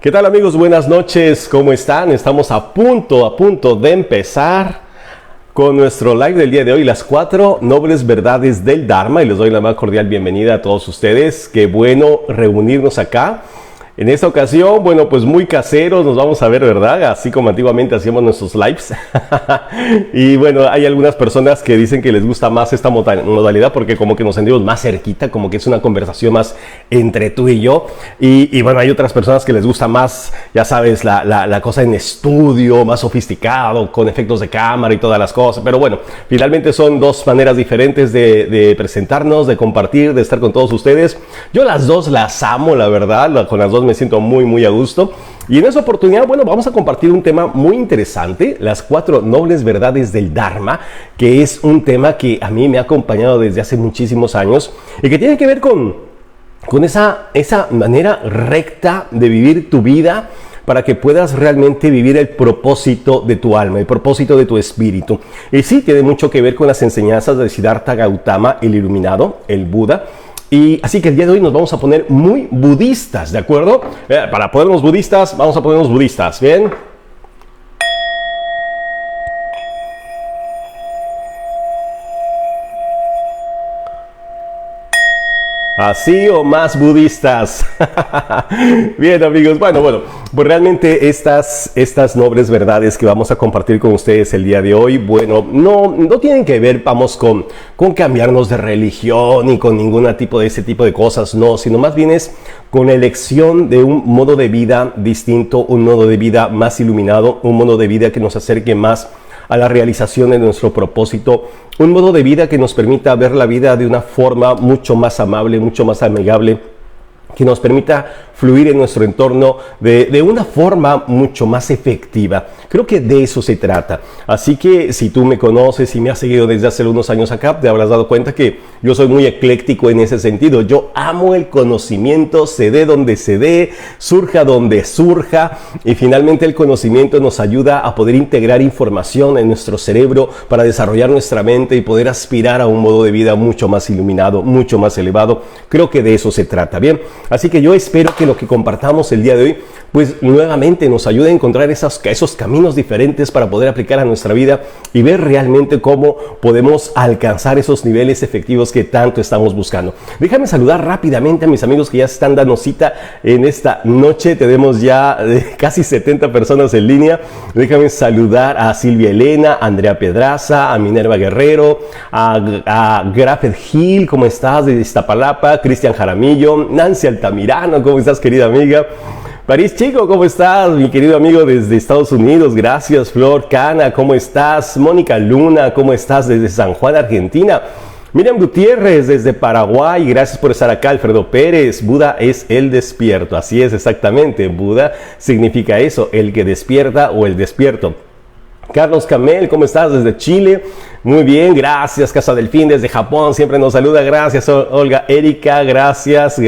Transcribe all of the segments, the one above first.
¿Qué tal amigos? Buenas noches, ¿cómo están? Estamos a punto de empezar con nuestro live del día de hoy, las 4 nobles verdades del Dharma, y les doy la más cordial bienvenida a todos ustedes. Qué bueno reunirnos acá. En esta ocasión, bueno, pues muy caseros, nos vamos a ver, ¿verdad? Así como antiguamente hacíamos nuestros lives. Y bueno, hay algunas personas que dicen que les gusta más esta modalidad porque como que nos sentimos más cerquita, como que es una conversación más entre tú y yo. Y bueno, hay otras personas que les gusta más, ya sabes, la cosa en estudio, más sofisticado, con efectos de cámara y todas las cosas. Pero bueno, finalmente son dos maneras diferentes de presentarnos, de compartir, de estar con todos ustedes. Yo las dos las amo, la verdad, con las dos me siento muy a gusto. Y en esta oportunidad, bueno, vamos a compartir un tema muy interesante, las 4 nobles verdades del Dharma, que es un tema que a mí me ha acompañado desde hace muchísimos años y que tiene que ver con esa manera recta de vivir tu vida para que puedas realmente vivir el propósito de tu alma, el propósito de tu espíritu. Y sí, tiene mucho que ver con las enseñanzas de Siddhartha Gautama, el iluminado, el Buda. Y así que el día de hoy nos vamos a poner muy budistas, ¿de acuerdo? Para ponernos budistas, vamos a ponernos budistas, ¿bien? Así o más budistas. Bien amigos, bueno, pues realmente estas nobles verdades que vamos a compartir con ustedes el día de hoy, bueno, no tienen que ver, vamos, con cambiarnos de religión ni con ningún tipo de ese tipo de cosas, no, sino más bien es con la elección de un modo de vida distinto, un modo de vida más iluminado, un modo de vida que nos acerque más a la realización de nuestro propósito, un modo de vida que nos permita ver la vida de una forma mucho más amable, mucho más amigable, que nos permita fluir en nuestro entorno de una forma mucho más efectiva. Creo que de eso se trata. Así que si tú me conoces y me has seguido desde hace unos años acá, te habrás dado cuenta que yo soy muy ecléctico en ese sentido. Yo amo el conocimiento, se dé donde se dé, surja donde surja, y finalmente el conocimiento nos ayuda a poder integrar información en nuestro cerebro para desarrollar nuestra mente y poder aspirar a un modo de vida mucho más iluminado, mucho más elevado. Creo que de eso se trata, ¿bien? Así que yo espero que lo que compartamos el día de hoy, pues nuevamente nos ayude a encontrar esos caminos diferentes para poder aplicar a nuestra vida y ver realmente cómo podemos alcanzar esos niveles efectivos que tanto estamos buscando. Déjame saludar rápidamente a mis amigos que ya están dando cita en esta noche. Tenemos ya casi 70 personas en línea. Déjame saludar a Silvia Elena, a Andrea Pedraza, a Minerva Guerrero, a Grafet Gil, ¿cómo estás? De Iztapalapa, Cristian Jaramillo, Nancy Altamirano, ¿cómo estás, querida amiga? París Chico, ¿cómo estás? Mi querido amigo desde Estados Unidos, gracias. Flor Cana, ¿cómo estás? Mónica Luna, ¿cómo estás? Desde San Juan, Argentina. Miriam Gutiérrez desde Paraguay, gracias por estar acá. Alfredo Pérez, Buda es el despierto. Así es, exactamente. Buda significa eso, el que despierta o el despierto. Carlos Camel, ¿cómo estás? Desde Chile. Muy bien, gracias. Casa Delfín desde Japón, siempre nos saluda. Gracias, Olga Erika, gracias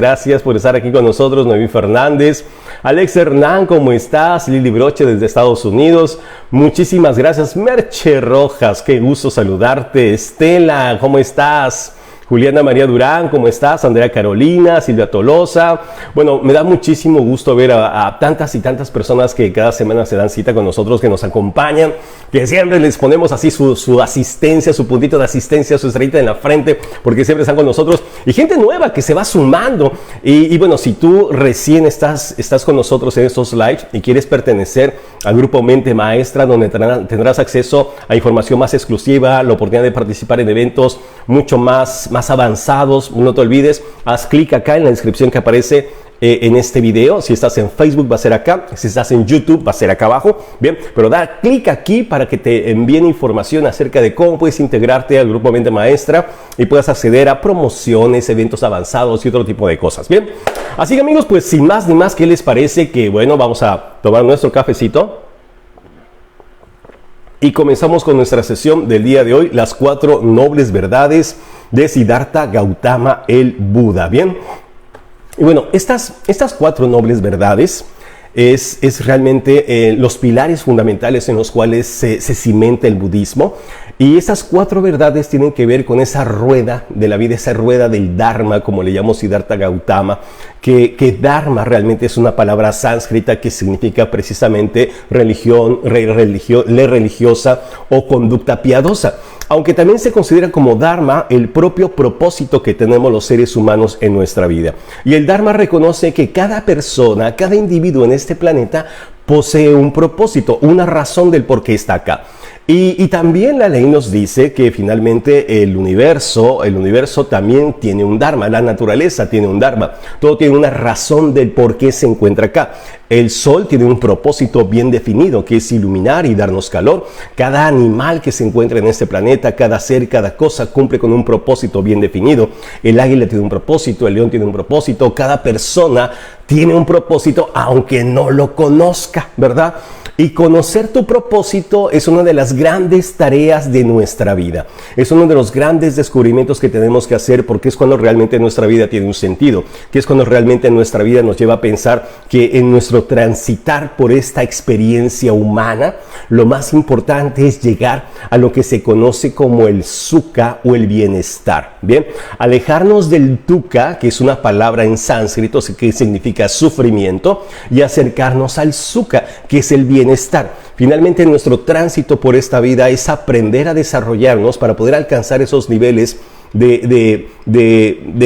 por estar aquí con nosotros. Noemí Fernández. Alex Hernán, ¿cómo estás? Lili Broche desde Estados Unidos. Muchísimas gracias. Merche Rojas, qué gusto saludarte. Estela, ¿cómo estás? Juliana María Durán, ¿cómo estás? Andrea Carolina, Silvia Tolosa. Bueno, me da muchísimo gusto ver a tantas y tantas personas que cada semana se dan cita con nosotros, que nos acompañan, que siempre les ponemos así su asistencia, su puntito de asistencia, su estrellita en la frente, porque siempre están con nosotros. Y gente nueva que se va sumando. Y bueno, si tú recién estás con nosotros en estos lives y quieres pertenecer al grupo Mente Maestra, donde tendrás acceso a información más exclusiva, la oportunidad de participar en eventos mucho más avanzados, no te olvides, haz clic acá en la descripción que aparece en este video. Si estás en Facebook va a ser acá, si estás en YouTube va a ser acá abajo, bien, pero da clic aquí para que te envíen información acerca de cómo puedes integrarte al grupo Mente Maestra y puedas acceder a promociones, eventos avanzados y otro tipo de cosas, bien. Así que amigos, pues sin más ni más, ¿qué les parece? Que bueno, vamos a tomar nuestro cafecito y comenzamos con nuestra sesión del día de hoy, las 4 nobles verdades de Siddhartha Gautama, el Buda, bien. Y bueno, estas 4 nobles verdades es realmente los pilares fundamentales en los cuales se cimenta el budismo. Y esas 4 verdades tienen que ver con esa rueda de la vida, esa rueda del Dharma, como le llamó Siddhartha Gautama, que Dharma realmente es una palabra sánscrita que significa precisamente religión, ley religiosa o conducta piadosa. Aunque también se considera como Dharma el propio propósito que tenemos los seres humanos en nuestra vida. Y el Dharma reconoce que cada persona, cada individuo en este planeta posee un propósito, una razón del por qué está acá. Y también la ley nos dice que finalmente el universo también tiene un dharma, la naturaleza tiene un dharma, todo tiene una razón del por qué se encuentra acá. El sol tiene un propósito bien definido, que es iluminar y darnos calor. Cada animal que se encuentra en este planeta, cada ser, cada cosa cumple con un propósito bien definido. El águila tiene un propósito, el león tiene un propósito, cada persona tiene un propósito, aunque no lo conozca, ¿verdad? Y conocer tu propósito es una de las grandes tareas de nuestra vida. Es uno de los grandes descubrimientos que tenemos que hacer, porque es cuando realmente nuestra vida tiene un sentido, que es cuando realmente nuestra vida nos lleva a pensar que en nuestro transitar por esta experiencia humana, lo más importante es llegar a lo que se conoce como el sukha o el bienestar. Bien, alejarnos del dukkha, que es una palabra en sánscrito que significa sufrimiento, y acercarnos al sukha, que es el bienestar. Finalmente, nuestro tránsito por esta vida es aprender a desarrollarnos para poder alcanzar esos niveles de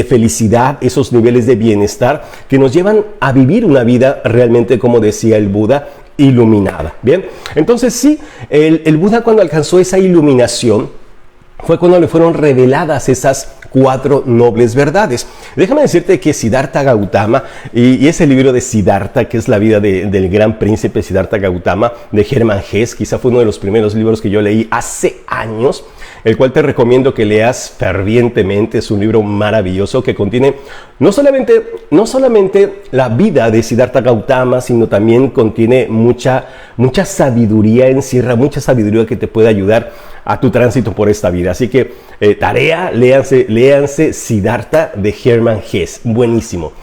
felicidad, esos niveles de bienestar que nos llevan a vivir una vida realmente, como decía el Buda, iluminada. Bien, entonces sí, el Buda, cuando alcanzó esa iluminación, fue cuando le fueron reveladas esas 4 nobles verdades. Déjame decirte que Siddhartha Gautama, y ese libro de Siddhartha, que es la vida del gran príncipe Siddhartha Gautama, de Hermann Hesse, quizá fue uno de los primeros libros que yo leí hace años, el cual te recomiendo que leas fervientemente. Es un libro maravilloso que contiene no solamente la vida de Siddhartha Gautama, sino también contiene mucha sabiduría, encierra mucha sabiduría que te puede ayudar a tu tránsito por esta vida. Así que léanse Siddhartha de Hermann Hesse, buenísimo.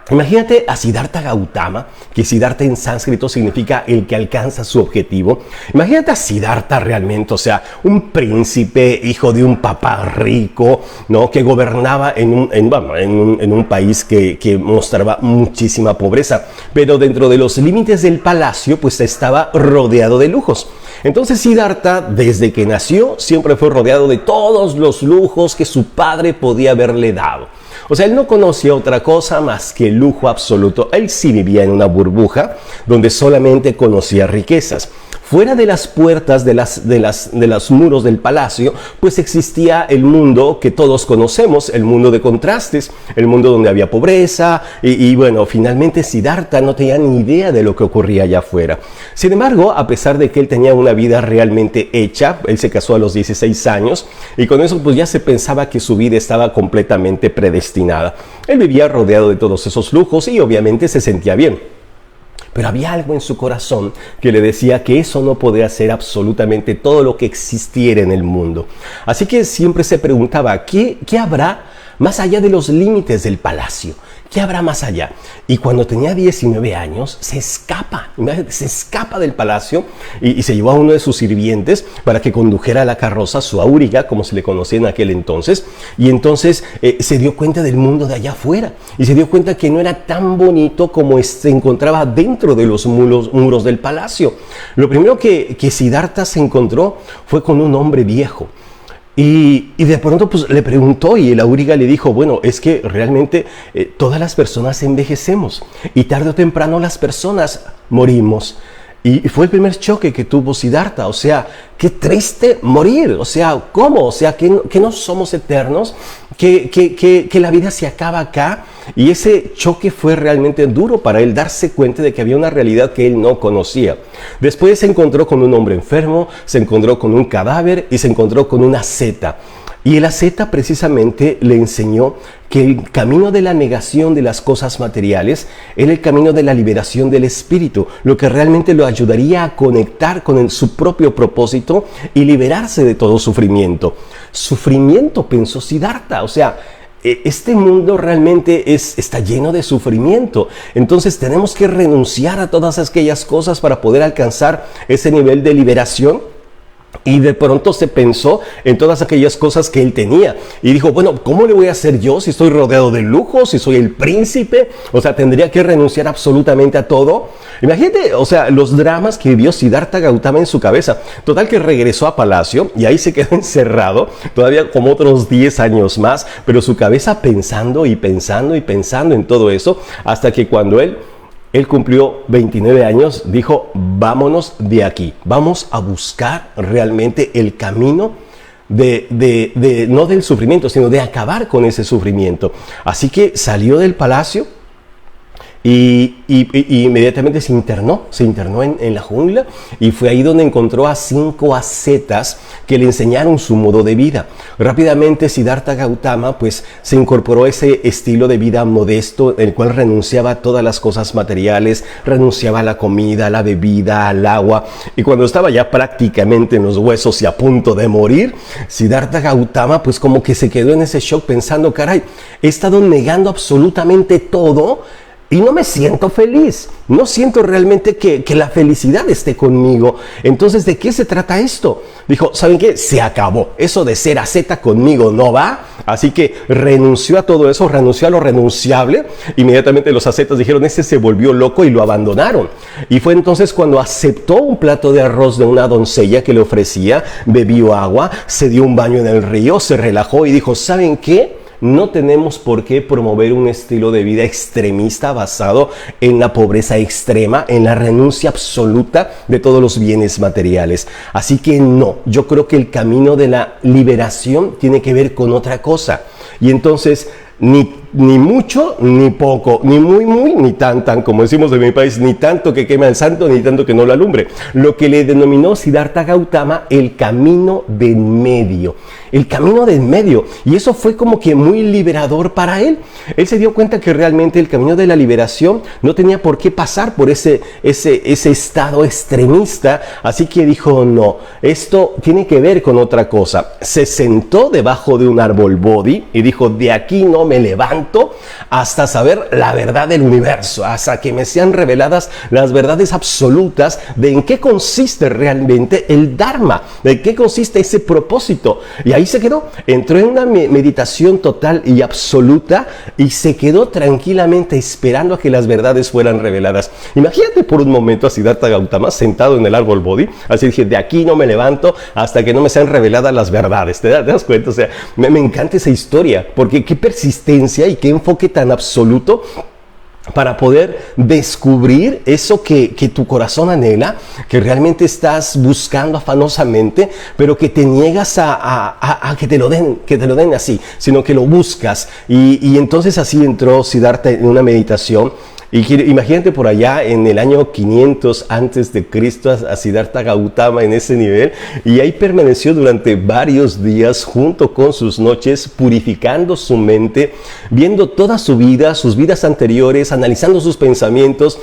Imagínate a Siddhartha Gautama, que Siddhartha en sánscrito significa el que alcanza su objetivo. Imagínate a Siddhartha realmente, o sea, un príncipe, hijo de un papá rico, ¿no? Que gobernaba en un país que mostraba muchísima pobreza, pero dentro de los límites del palacio, pues estaba rodeado de lujos. Entonces Siddhartha, desde que nació, siempre fue rodeado de todos los lujos que su padre podía haberle dado. O sea, él no conocía otra cosa más que el lujo absoluto. Él sí vivía en una burbuja donde solamente conocía riquezas. Fuera de las puertas de los muros del palacio, pues existía el mundo que todos conocemos, el mundo de contrastes, el mundo donde había pobreza y bueno, finalmente Siddhartha no tenía ni idea de lo que ocurría allá afuera. Sin embargo, a pesar de que él tenía una vida realmente hecha, él se casó a los 16 años y con eso pues ya se pensaba que su vida estaba completamente predestinada. Él vivía rodeado de todos esos lujos y obviamente se sentía bien. Pero había algo en su corazón que le decía que eso no podía ser absolutamente todo lo que existiera en el mundo. Así que siempre se preguntaba, ¿qué habrá más allá de los límites del palacio? ¿Qué habrá más allá? Y cuando tenía 19 años, se escapa del palacio y se llevó a uno de sus sirvientes para que condujera la carroza, su auriga, como se le conocía en aquel entonces. Y entonces se dio cuenta del mundo de allá afuera y se dio cuenta que no era tan bonito como se encontraba dentro de los muros del palacio. Lo primero que Siddhartha se encontró fue con un hombre viejo. Y de pronto pues le preguntó y el auriga le dijo, bueno, es que realmente todas las personas envejecemos y tarde o temprano las personas morimos. Y fue el primer choque que tuvo Siddhartha, o sea, qué triste morir, o sea, ¿cómo? O sea, que no somos eternos, que la vida se acaba acá. Y ese choque fue realmente duro para él, darse cuenta de que había una realidad que él no conocía. Después se encontró con un hombre enfermo, se encontró con un cadáver y se encontró con una asceta. Y el asceta precisamente le enseñó que el camino de la negación de las cosas materiales era el camino de la liberación del espíritu, lo que realmente lo ayudaría a conectar con su propio propósito y liberarse de todo sufrimiento. Sufrimiento, pensó Siddhartha, o sea, este mundo realmente está lleno de sufrimiento. Entonces tenemos que renunciar a todas aquellas cosas para poder alcanzar ese nivel de liberación. Y de pronto se pensó en todas aquellas cosas que él tenía. Y dijo, bueno, ¿cómo le voy a hacer yo si estoy rodeado de lujos, si soy el príncipe? O sea, tendría que renunciar absolutamente a todo. Imagínate, o sea, los dramas que vivió Siddhartha Gautama en su cabeza. Total que regresó a palacio y ahí se quedó encerrado, todavía como otros 10 años más, pero su cabeza pensando y pensando y pensando en todo eso, hasta que cuando él cumplió 29 años, dijo, vámonos de aquí, vamos a buscar realmente el camino no del sufrimiento, sino de acabar con ese sufrimiento. Así que salió del palacio y inmediatamente se internó en la jungla, y fue ahí donde encontró a 5 ascetas que le enseñaron su modo de vida. Rápidamente Siddhartha Gautama pues se incorporó a ese estilo de vida modesto, en el cual renunciaba a todas las cosas materiales, renunciaba a la comida, a la bebida, al agua, y cuando estaba ya prácticamente en los huesos y a punto de morir, Siddhartha Gautama pues como que se quedó en ese shock pensando, caray, he estado negando absolutamente todo y no me siento feliz, no siento realmente que la felicidad esté conmigo. Entonces, ¿de qué se trata esto? Dijo, ¿saben qué? Se acabó, eso de ser asceta conmigo no va. Así que renunció a todo eso, renunció a lo renunciable. Inmediatamente los ascetas dijeron, ese se volvió loco, y lo abandonaron. Y fue entonces cuando aceptó un plato de arroz de una doncella que le ofrecía, bebió agua, se dio un baño en el río, se relajó y dijo, ¿saben qué? No tenemos por qué promover un estilo de vida extremista basado en la pobreza extrema, en la renuncia absoluta de todos los bienes materiales. Así que no, yo creo que el camino de la liberación tiene que ver con otra cosa. Y entonces, ni mucho, ni poco, ni muy, ni tan, como decimos en mi país, ni tanto que queme al santo, ni tanto que no lo alumbre. Lo que le denominó Siddhartha Gautama el camino del medio. El camino del medio. Y eso fue como que muy liberador para él. Él se dio cuenta que realmente el camino de la liberación no tenía por qué pasar por ese estado extremista. Así que dijo, no, esto tiene que ver con otra cosa. Se sentó debajo de un árbol bodhi y dijo, de aquí no me levanto hasta saber la verdad del universo, hasta que me sean reveladas las verdades absolutas de en qué consiste realmente el Dharma, de qué consiste ese propósito. Y ahí se quedó, entró en una meditación total y absoluta y se quedó tranquilamente esperando a que las verdades fueran reveladas. Imagínate por un momento a Siddhartha Gautama sentado en el árbol bodhi, así dije, de aquí no me levanto hasta que no me sean reveladas las verdades. ¿Te das cuenta? O sea, me encanta esa historia, porque qué persistencia y qué enfoque tan absoluto para poder descubrir eso que tu corazón anhela, que realmente estás buscando afanosamente, pero que te niegas a que te lo den así, sino que lo buscas. Y entonces así entró Siddhartha en una meditación. Y imagínate por allá en el año 500 antes de Cristo a Siddhartha Gautama en ese nivel, y ahí permaneció durante varios días junto con sus noches, purificando su mente, viendo toda su vida, sus vidas anteriores, analizando sus pensamientos.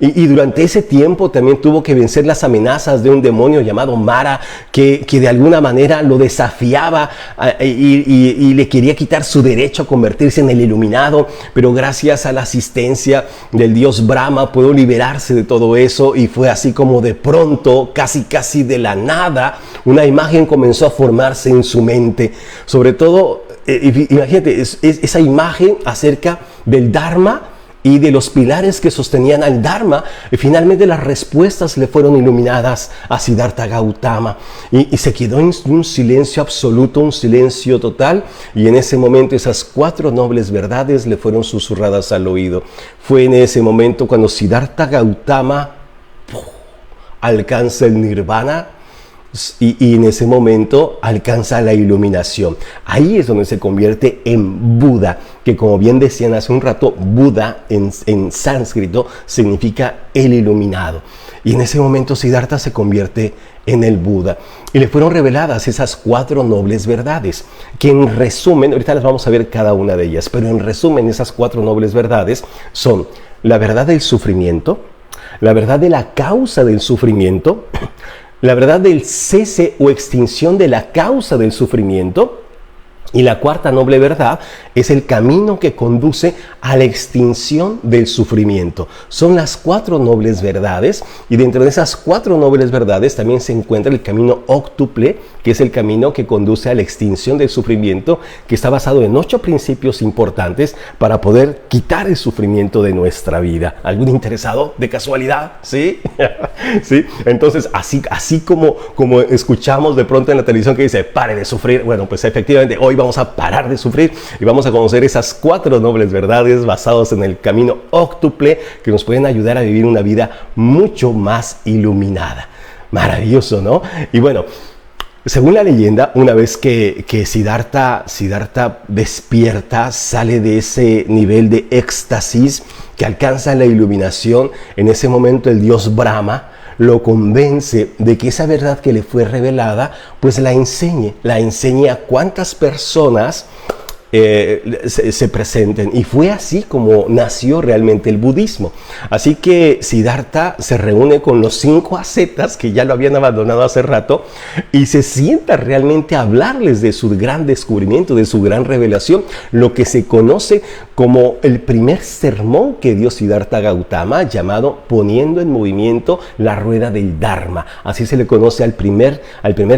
Y durante ese tiempo también tuvo que vencer las amenazas de un demonio llamado Mara, que de alguna manera lo desafiaba y le quería quitar su derecho a convertirse en el iluminado. Pero gracias a la asistencia del dios Brahma pudo liberarse de todo eso, y fue así como de pronto, casi de la nada, una imagen comenzó a formarse en su mente. Sobre todo, imagínate, esa imagen acerca del Dharma y de los pilares que sostenían al Dharma, y finalmente las respuestas le fueron iluminadas a Siddhartha Gautama, y se quedó en un silencio absoluto, un silencio total, y en ese momento esas 4 nobles verdades le fueron susurradas al oído. Fue en ese momento cuando Siddhartha Gautama alcanza el nirvana, y en ese momento alcanza la iluminación. Ahí es donde se convierte en Buda, que como bien decían hace un rato, Buda en sánscrito significa el iluminado. Y en ese momento Siddhartha se convierte en el Buda, y le fueron reveladas esas 4 nobles verdades, que en resumen, ahorita las vamos a ver cada una de ellas, pero en resumen esas 4 nobles verdades son la verdad del sufrimiento, la verdad de la causa del sufrimiento, la verdad del cese o extinción de la causa del sufrimiento, Y la cuarta noble verdad es el camino que conduce a la extinción del sufrimiento. Son las 4 nobles verdades, y dentro de esas 4 nobles verdades también se encuentra el camino óctuple, que es el camino que conduce a la extinción del sufrimiento, que está basado en 8 principios importantes para poder quitar el sufrimiento de nuestra vida. ¿Algún interesado de casualidad? ¿Sí? ¿Sí? Entonces, así como escuchamos de pronto en la televisión que dice, pare de sufrir, bueno, pues efectivamente hoy vamos a parar de sufrir y vamos a conocer esas 4 nobles verdades basadas en el camino óctuple que nos pueden ayudar a vivir una vida mucho más iluminada. Maravilloso, ¿no? Y bueno, según la leyenda, una vez que Siddhartha despierta, sale de ese nivel de éxtasis, que alcanza la iluminación, en ese momento el dios Brahma lo convence de que esa verdad que le fue revelada, pues la enseñe a cuántas personas se presenten. Y fue así como nació realmente el budismo. Así que Siddhartha se reúne con los 5 ascetas que ya lo habían abandonado hace rato y se sienta realmente a hablarles de su gran descubrimiento, de su gran revelación, lo que se conoce como el primer sermón que dio Siddhartha Gautama, llamado Poniendo en movimiento la rueda del Dharma. Así se le conoce al primer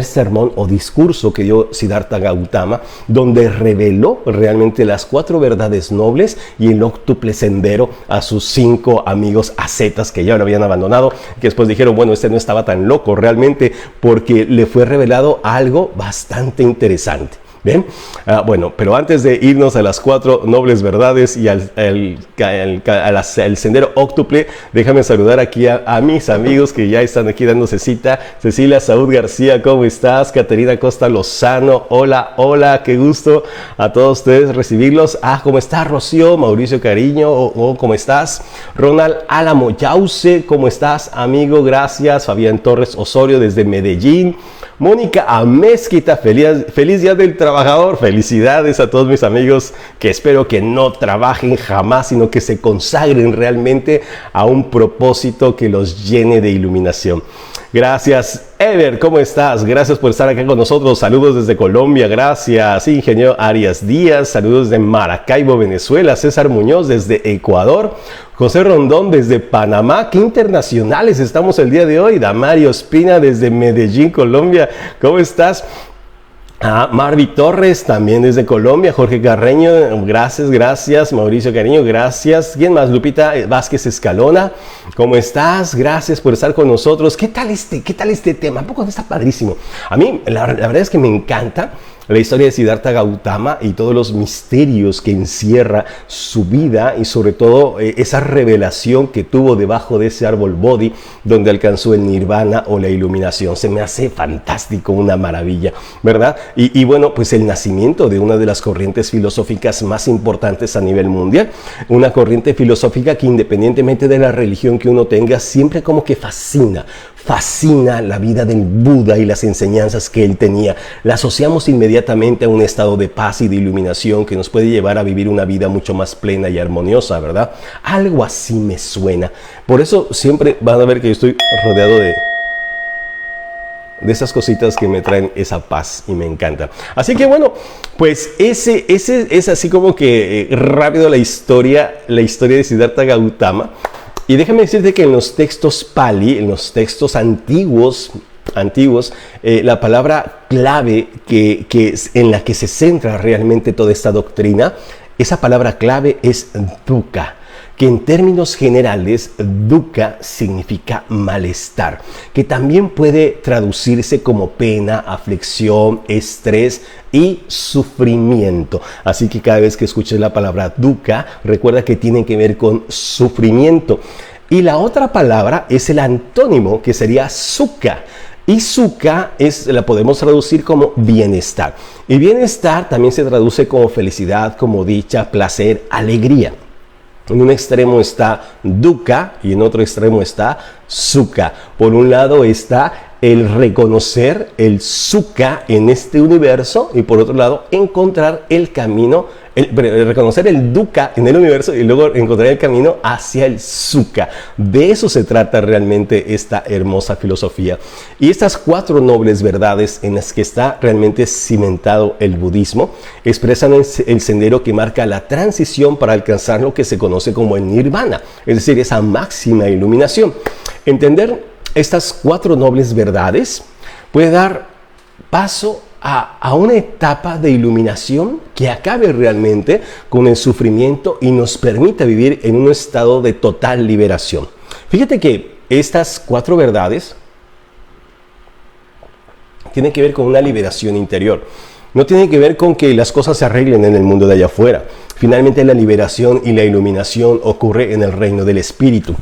sermón o discurso que dio Siddhartha Gautama, donde reveló realmente las 4 verdades nobles y el óctuple sendero a sus 5 amigos ascetas que ya lo habían abandonado, que después dijeron, bueno, este no estaba tan loco realmente, porque le fue revelado algo bastante interesante. ¿Bien? Bueno, pero antes de irnos a las 4 nobles verdades y al sendero óctuple, déjame saludar aquí a mis amigos que ya están aquí dándose cita. Cecilia Saúd García, ¿cómo estás? Caterina Costa Lozano, hola, qué gusto a todos ustedes recibirlos. ¿Cómo está Rocío? Mauricio Cariño, ¿cómo estás? Ronald Álamo Yause, ¿cómo estás, amigo? Gracias. Fabián Torres Osorio desde Medellín. Mónica Amezquita, feliz Día del Trabajador. Felicidades a todos mis amigos que espero que no trabajen jamás, sino que se consagren realmente a un propósito que los llene de iluminación. Gracias, Ever, ¿cómo estás? Gracias por estar acá con nosotros. Saludos desde Colombia, gracias. Ingeniero Arias Díaz, saludos desde Maracaibo, Venezuela. César Muñoz desde Ecuador. José Rondón desde Panamá. Qué internacionales estamos el día de hoy. Damario Espina desde Medellín, Colombia. ¿Cómo estás? Marvi Torres, también desde Colombia. Jorge Carreño, gracias. Mauricio Cariño, gracias. ¿Quién más? Lupita Vázquez Escalona, ¿cómo estás? Gracias por estar con nosotros. ¿Qué tal este tema? ¿A poco está padrísimo? A mí, la verdad es que me encanta la historia de Siddhartha Gautama y todos los misterios que encierra su vida y sobre todo esa revelación que tuvo debajo de ese árbol Bodhi donde alcanzó el nirvana o la iluminación. Se me hace fantástico, una maravilla, ¿verdad? Y bueno, pues el nacimiento de una de las corrientes filosóficas más importantes a nivel mundial, una corriente filosófica que independientemente de la religión que uno tenga, siempre como que fascina la vida del Buda y las enseñanzas que él tenía. La asociamos inmediatamente a un estado de paz y de iluminación que nos puede llevar a vivir una vida mucho más plena y armoniosa, ¿verdad? Algo así me suena. Por eso siempre van a ver que yo estoy rodeado de esas cositas que me traen esa paz y me encanta. Así que bueno, pues ese es así como que rápido la historia de Siddhartha Gautama. Y déjame decirte que en los textos Pali, en los textos antiguos, la palabra clave en la que se centra realmente toda esta doctrina, esa palabra clave es dukkha, que en términos generales dukkha significa malestar, que también puede traducirse como pena, aflicción, estrés y sufrimiento. Así que cada vez que escuches la palabra dukkha, recuerda que tiene que ver con sufrimiento. Y la otra palabra es el antónimo, que sería sukha. Y sukha la podemos traducir como bienestar. Y bienestar también se traduce como felicidad, como dicha, placer, alegría. En un extremo está dukkha y en otro extremo está sukha. Por un lado está el reconocer el sukha en este universo y por otro lado encontrar el camino reconocer el dukkha en el universo y luego encontrar el camino hacia el sukha. De eso se trata realmente esta hermosa filosofía. Y estas 4 nobles verdades en las que está realmente cimentado el budismo expresan el sendero que marca la transición para alcanzar lo que se conoce como el nirvana, es decir, esa máxima iluminación. Entender estas 4 nobles verdades puede dar paso a una etapa de iluminación que acabe realmente con el sufrimiento y nos permita vivir en un estado de total liberación. Fíjate que estas 4 verdades tienen que ver con una liberación interior. No tiene que ver con que las cosas se arreglen en el mundo de allá afuera. Finalmente la liberación y la iluminación ocurre en el reino del espíritu.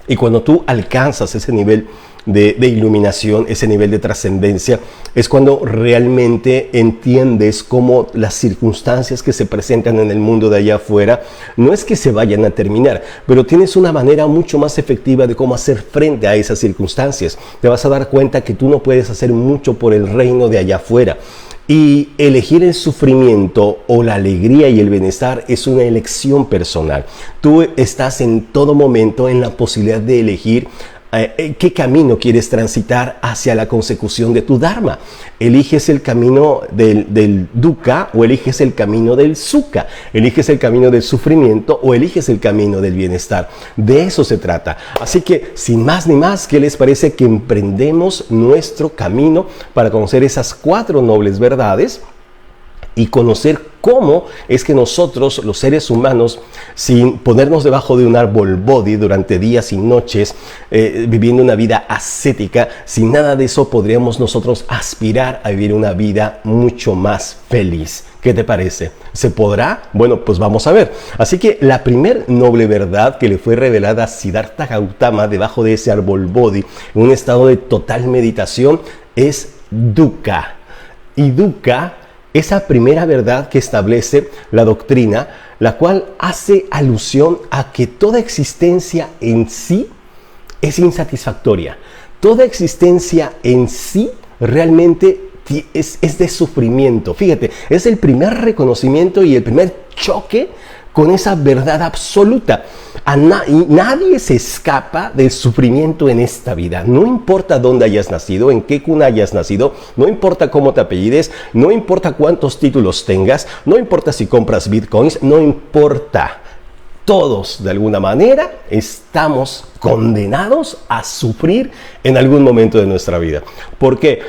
Y cuando tú alcanzas ese nivel de iluminación, ese nivel de trascendencia, es cuando realmente entiendes cómo las circunstancias que se presentan en el mundo de allá afuera no es que se vayan a terminar, pero tienes una manera mucho más efectiva de cómo hacer frente a esas circunstancias. Te vas a dar cuenta que tú no puedes hacer mucho por el reino de allá afuera. Y elegir el sufrimiento o la alegría y el bienestar es una elección personal. Tú estás en todo momento en la posibilidad de elegir qué camino quieres transitar hacia la consecución de tu dharma. Eliges el camino del dukkha o eliges el camino del sukha. Eliges el camino del sufrimiento o eliges el camino del bienestar. De eso se trata. Así que, sin más ni más, ¿qué les parece que emprendemos nuestro camino para conocer esas 4 nobles verdades y conocer cómo es que nosotros, los seres humanos, sin ponernos debajo de un árbol bodhi durante días y noches, viviendo una vida ascética, sin nada de eso podríamos nosotros aspirar a vivir una vida mucho más feliz? ¿Qué te parece? ¿Se podrá? Bueno, pues vamos a ver. Así que la primer noble verdad que le fue revelada a Siddhartha Gautama debajo de ese árbol bodhi, en un estado de total meditación, es dukkha. Y dukkha, esa primera verdad que establece la doctrina, la cual hace alusión a que toda existencia en sí es insatisfactoria. Toda existencia en sí realmente es de sufrimiento. Fíjate, es el primer reconocimiento y el primer choque con esa verdad absoluta. Nadie se escapa del sufrimiento en esta vida. No importa dónde hayas nacido, en qué cuna hayas nacido, no importa cómo te apellides, no importa cuántos títulos tengas, no importa si compras bitcoins, no importa. Todos, de alguna manera, estamos condenados a sufrir en algún momento de nuestra vida. ¿Por qué?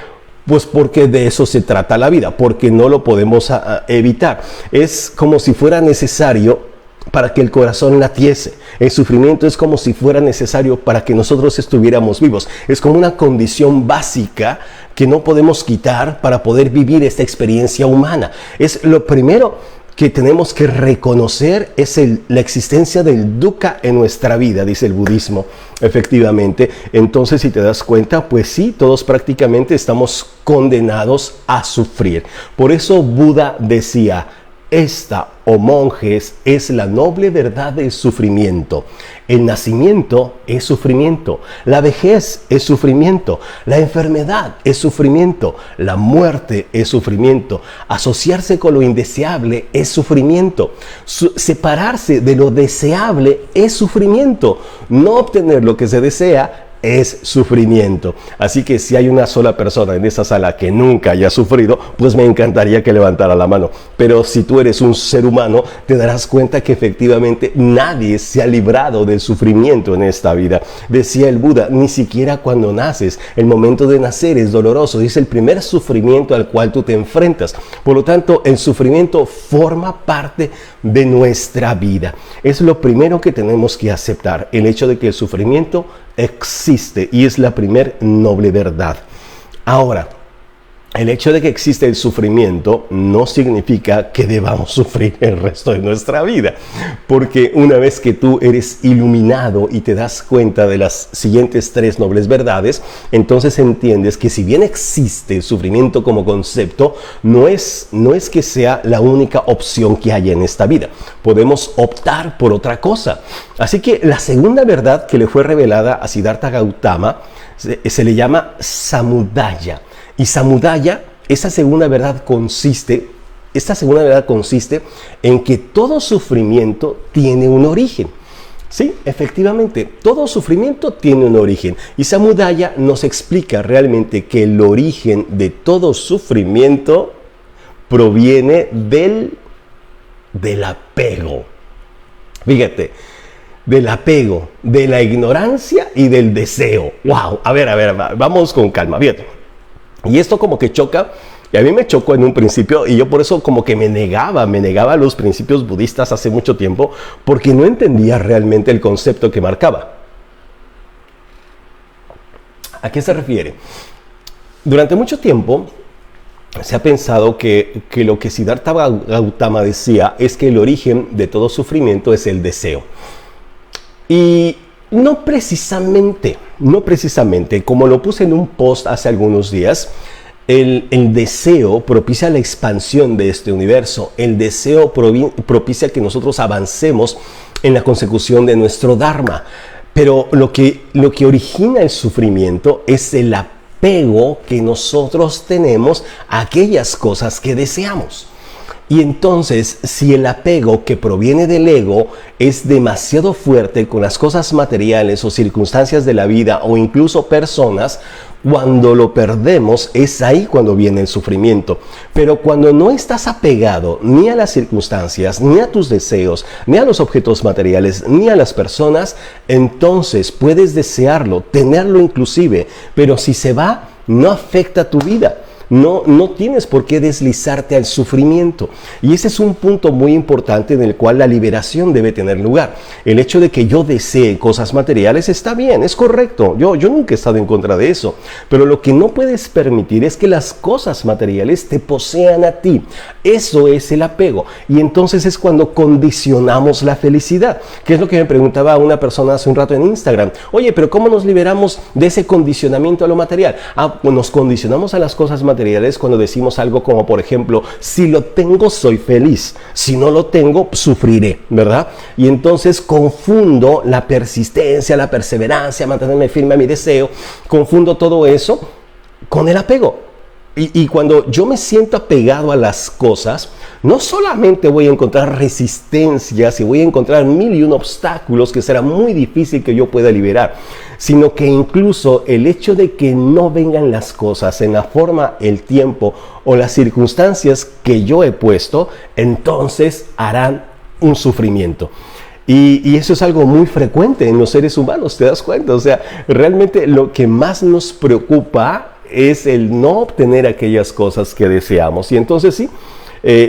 Pues porque de eso se trata la vida, porque no lo podemos evitar. Es como si fuera necesario para que el corazón latiese. El sufrimiento es como si fuera necesario para que nosotros estuviéramos vivos. Es como una condición básica que no podemos quitar para poder vivir esta experiencia humana. Es lo primero que tenemos que reconocer, es la existencia del dukkha en nuestra vida, dice el budismo, efectivamente. Entonces, si te das cuenta, pues sí, todos prácticamente estamos condenados a sufrir. Por eso Buda decía: esta, oh monjes, es la noble verdad del sufrimiento. El nacimiento es sufrimiento, la vejez es sufrimiento, la enfermedad es sufrimiento, la muerte es sufrimiento, asociarse con lo indeseable es sufrimiento, separarse de lo deseable es sufrimiento, no obtener lo que se desea es sufrimiento. Así que si hay una sola persona en esa sala que nunca haya sufrido, pues me encantaría que levantara la mano. Pero si tú eres un ser humano, te darás cuenta que efectivamente nadie se ha librado del sufrimiento en esta vida. Decía el Buda, ni siquiera cuando naces. El momento de nacer es doloroso, es el primer sufrimiento al cual tú te enfrentas. Por lo tanto, el sufrimiento forma parte de nuestra vida. Es lo primero que tenemos que aceptar, el hecho de que el sufrimiento existe, y es la primer noble verdad. Ahora, el hecho de que existe el sufrimiento no significa que debamos sufrir el resto de nuestra vida, porque una vez que tú eres iluminado y te das cuenta de las siguientes 3 nobles verdades, entonces entiendes que si bien existe el sufrimiento como concepto, no es que sea la única opción que haya en esta vida. Podemos optar por otra cosa. Así que la segunda verdad que le fue revelada a Siddhartha Gautama se le llama Samudaya. Y Samudaya, esa segunda verdad consiste Esta segunda verdad consiste en que todo sufrimiento tiene un origen. Sí, efectivamente, todo sufrimiento tiene un origen. Y Samudaya nos explica realmente que el origen de todo sufrimiento proviene del apego. Fíjate, del apego, de la ignorancia y del deseo. ¡Wow! A ver, vamos con calma. Fíjate. Y esto como que choca. Y a mí me chocó en un principio y yo por eso como que me negaba a los principios budistas hace mucho tiempo porque no entendía realmente el concepto que marcaba. ¿A qué se refiere? Durante mucho tiempo se ha pensado que lo que Siddhartha Gautama decía es que el origen de todo sufrimiento es el deseo. Y no precisamente, como lo puse en un post hace algunos días, el deseo propicia la expansión de este universo. El deseo propicia que nosotros avancemos en la consecución de nuestro Dharma. Pero lo que origina el sufrimiento es el apego que nosotros tenemos a aquellas cosas que deseamos. Y entonces, si el apego que proviene del ego es demasiado fuerte con las cosas materiales o circunstancias de la vida o incluso personas, cuando lo perdemos es ahí cuando viene el sufrimiento. Pero cuando no estás apegado ni a las circunstancias, ni a tus deseos, ni a los objetos materiales, ni a las personas, entonces puedes desearlo, tenerlo inclusive, pero si se va, no afecta tu vida. No tienes por qué deslizarte al sufrimiento. Y ese es un punto muy importante en el cual la liberación debe tener lugar. El hecho de que yo desee cosas materiales está bien, es correcto. Yo nunca he estado en contra de eso. Pero lo que no puedes permitir es que las cosas materiales te posean a ti. Eso es el apego. Y entonces es cuando condicionamos la felicidad. Que es lo que me preguntaba una persona hace un rato en Instagram. Oye, pero ¿cómo nos liberamos de ese condicionamiento a lo material? Nos condicionamos a las cosas materiales cuando decimos algo como, por ejemplo, si lo tengo, soy feliz. Si no lo tengo, sufriré, ¿verdad? Y entonces confundo la persistencia, la perseverancia, mantenerme firme a mi deseo, confundo todo eso con el apego. Y cuando yo me siento apegado a las cosas, no solamente voy a encontrar resistencias y voy a encontrar 1001 obstáculos que será muy difícil que yo pueda liberar, sino que incluso el hecho de que no vengan las cosas en la forma, el tiempo o las circunstancias que yo he puesto, entonces harán un sufrimiento. Y eso es algo muy frecuente en los seres humanos, ¿te das cuenta? O sea, realmente lo que más nos preocupa es el no obtener aquellas cosas que deseamos. Y entonces sí,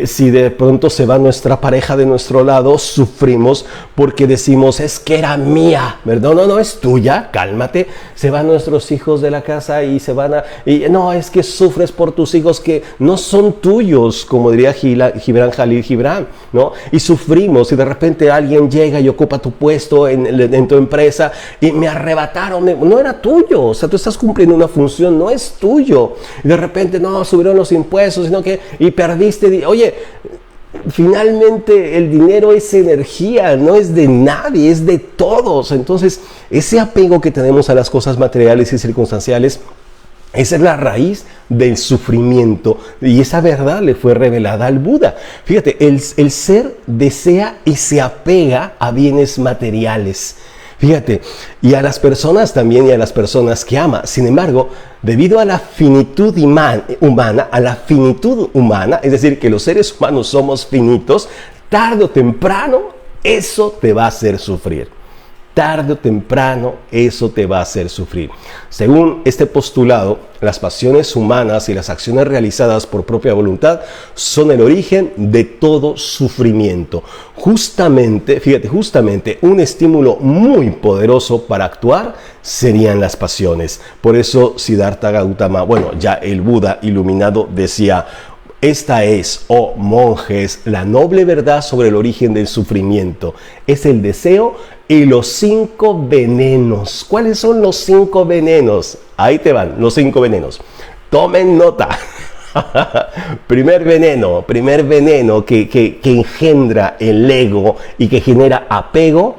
si de pronto se va nuestra pareja de nuestro lado, sufrimos porque decimos, es que era mía, ¿verdad? No, es tuya, cálmate. Se van nuestros hijos de la casa y se van no, es que sufres por tus hijos que no son tuyos, como diría Gibran Jalil Gibran, ¿no? Y sufrimos y de repente alguien llega y ocupa tu puesto en tu empresa y me arrebataron, no era tuyo, o sea, tú estás cumpliendo una función, no es tuyo. Y de repente, no, subieron los impuestos, sino que, y perdiste. Oye, finalmente el dinero es energía, no es de nadie, es de todos. Entonces, ese apego que tenemos a las cosas materiales y circunstanciales, esa es la raíz del sufrimiento. Y esa verdad le fue revelada al Buda. Fíjate, el ser desea y se apega a bienes materiales. Fíjate, y a las personas también y a las personas que ama. Sin embargo, debido a la finitud humana, es decir, que los seres humanos somos finitos, tarde o temprano eso te va a hacer sufrir. Tarde o temprano eso te va a hacer sufrir. Según este postulado, las pasiones humanas y las acciones realizadas por propia voluntad son el origen de todo sufrimiento. Justamente un estímulo muy poderoso para actuar serían las pasiones. Por eso Siddhartha Gautama, ya el Buda iluminado decía: esta es, oh monjes, la noble verdad sobre el origen del sufrimiento. Es el deseo y los 5 venenos. ¿Cuáles son los 5 venenos? Ahí te van, los 5 venenos. Tomen nota. Primer veneno que engendra el ego y que genera apego,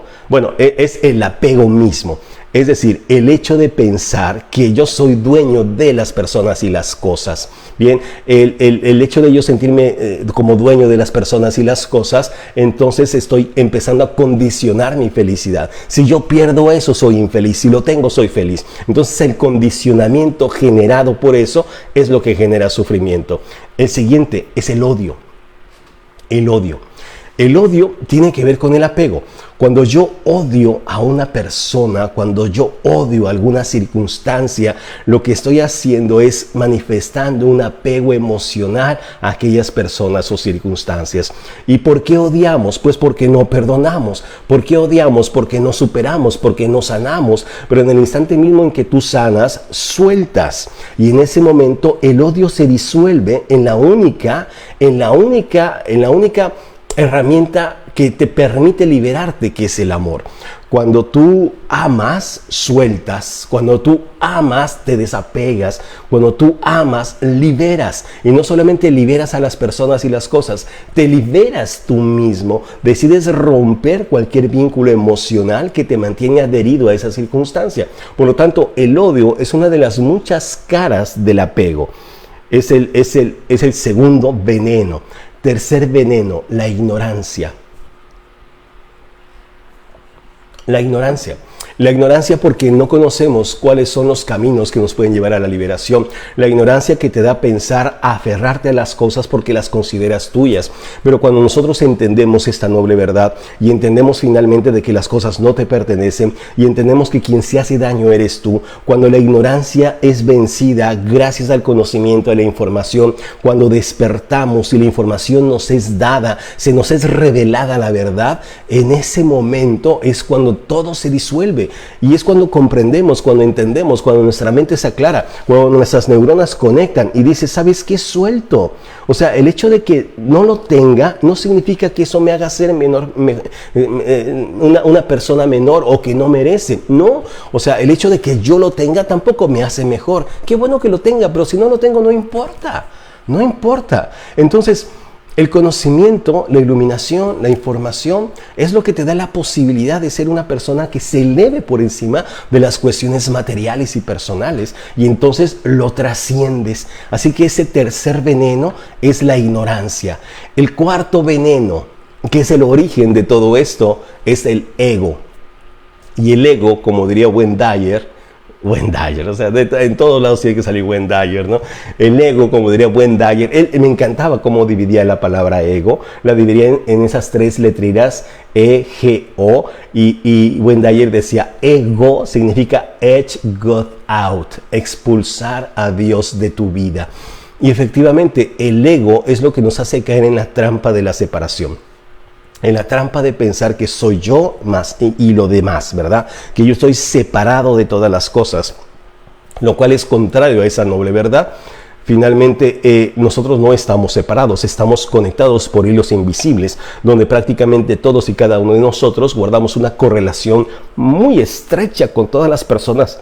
es el apego mismo. Es decir, el hecho de pensar que yo soy dueño de las personas y las cosas. Bien, el hecho de yo sentirme como dueño de las personas y las cosas, entonces estoy empezando a condicionar mi felicidad. Si yo pierdo eso, soy infeliz. Si lo tengo, soy feliz. Entonces el condicionamiento generado por eso es lo que genera sufrimiento. El siguiente es el odio. El odio. El odio tiene que ver con el apego. Cuando yo odio a una persona, cuando yo odio alguna circunstancia, lo que estoy haciendo es manifestando un apego emocional a aquellas personas o circunstancias. ¿Y por qué odiamos? Pues porque no perdonamos. ¿Por qué odiamos? Porque no superamos, porque no sanamos. Pero en el instante mismo en que tú sanas, sueltas. Y en ese momento el odio se disuelve en la única herramienta que te permite liberarte, que es el amor. Cuando tú amas, sueltas. Cuando tú amas, te desapegas. Cuando tú amas, liberas. Y no solamente liberas a las personas y las cosas, te liberas tú mismo. Decides romper cualquier vínculo emocional que te mantiene adherido a esa circunstancia. Por lo tanto, el odio es una de las muchas caras del apego. Es el segundo veneno. Tercer veneno, la ignorancia. La ignorancia. La ignorancia porque no conocemos cuáles son los caminos que nos pueden llevar a la liberación. La ignorancia que te da a pensar, a aferrarte a las cosas porque las consideras tuyas. Pero cuando nosotros entendemos esta noble verdad y entendemos finalmente de que las cosas no te pertenecen y entendemos que quien se hace daño eres tú, cuando la ignorancia es vencida gracias al conocimiento, a la información, cuando despertamos y la información nos es dada, se nos es revelada la verdad, en ese momento es cuando todo se disuelve. Y es cuando comprendemos, cuando entendemos, cuando nuestra mente se aclara, cuando nuestras neuronas conectan y dice, ¿sabes qué? Suelto. O sea, el hecho de que no lo tenga no significa que eso me haga ser una persona menor o que no merece. No. O sea, el hecho de que yo lo tenga tampoco me hace mejor. Qué bueno que lo tenga, pero si no lo tengo no importa. No importa. Entonces, el conocimiento, la iluminación, la información es lo que te da la posibilidad de ser una persona que se eleve por encima de las cuestiones materiales y personales y entonces lo trasciendes. Así que ese tercer veneno es la ignorancia. El cuarto veneno, que es el origen de todo esto, es el ego. Y el ego, como diría Wendayer, o sea, en todos lados tiene que salir Wendayer, ¿no? El ego, como diría Wendayer, él me encantaba cómo dividía la palabra ego, la dividía en esas tres letritas, E-G-O, y Wendayer decía, ego significa edge God out, expulsar a Dios de tu vida. Y efectivamente, el ego es lo que nos hace caer en la trampa de la separación. En la trampa de pensar que soy yo más y lo demás, ¿verdad? Que yo estoy separado de todas las cosas, lo cual es contrario a esa noble verdad. Finalmente, nosotros no estamos separados, estamos conectados por hilos invisibles, donde prácticamente todos y cada uno de nosotros guardamos una correlación muy estrecha con todas las personas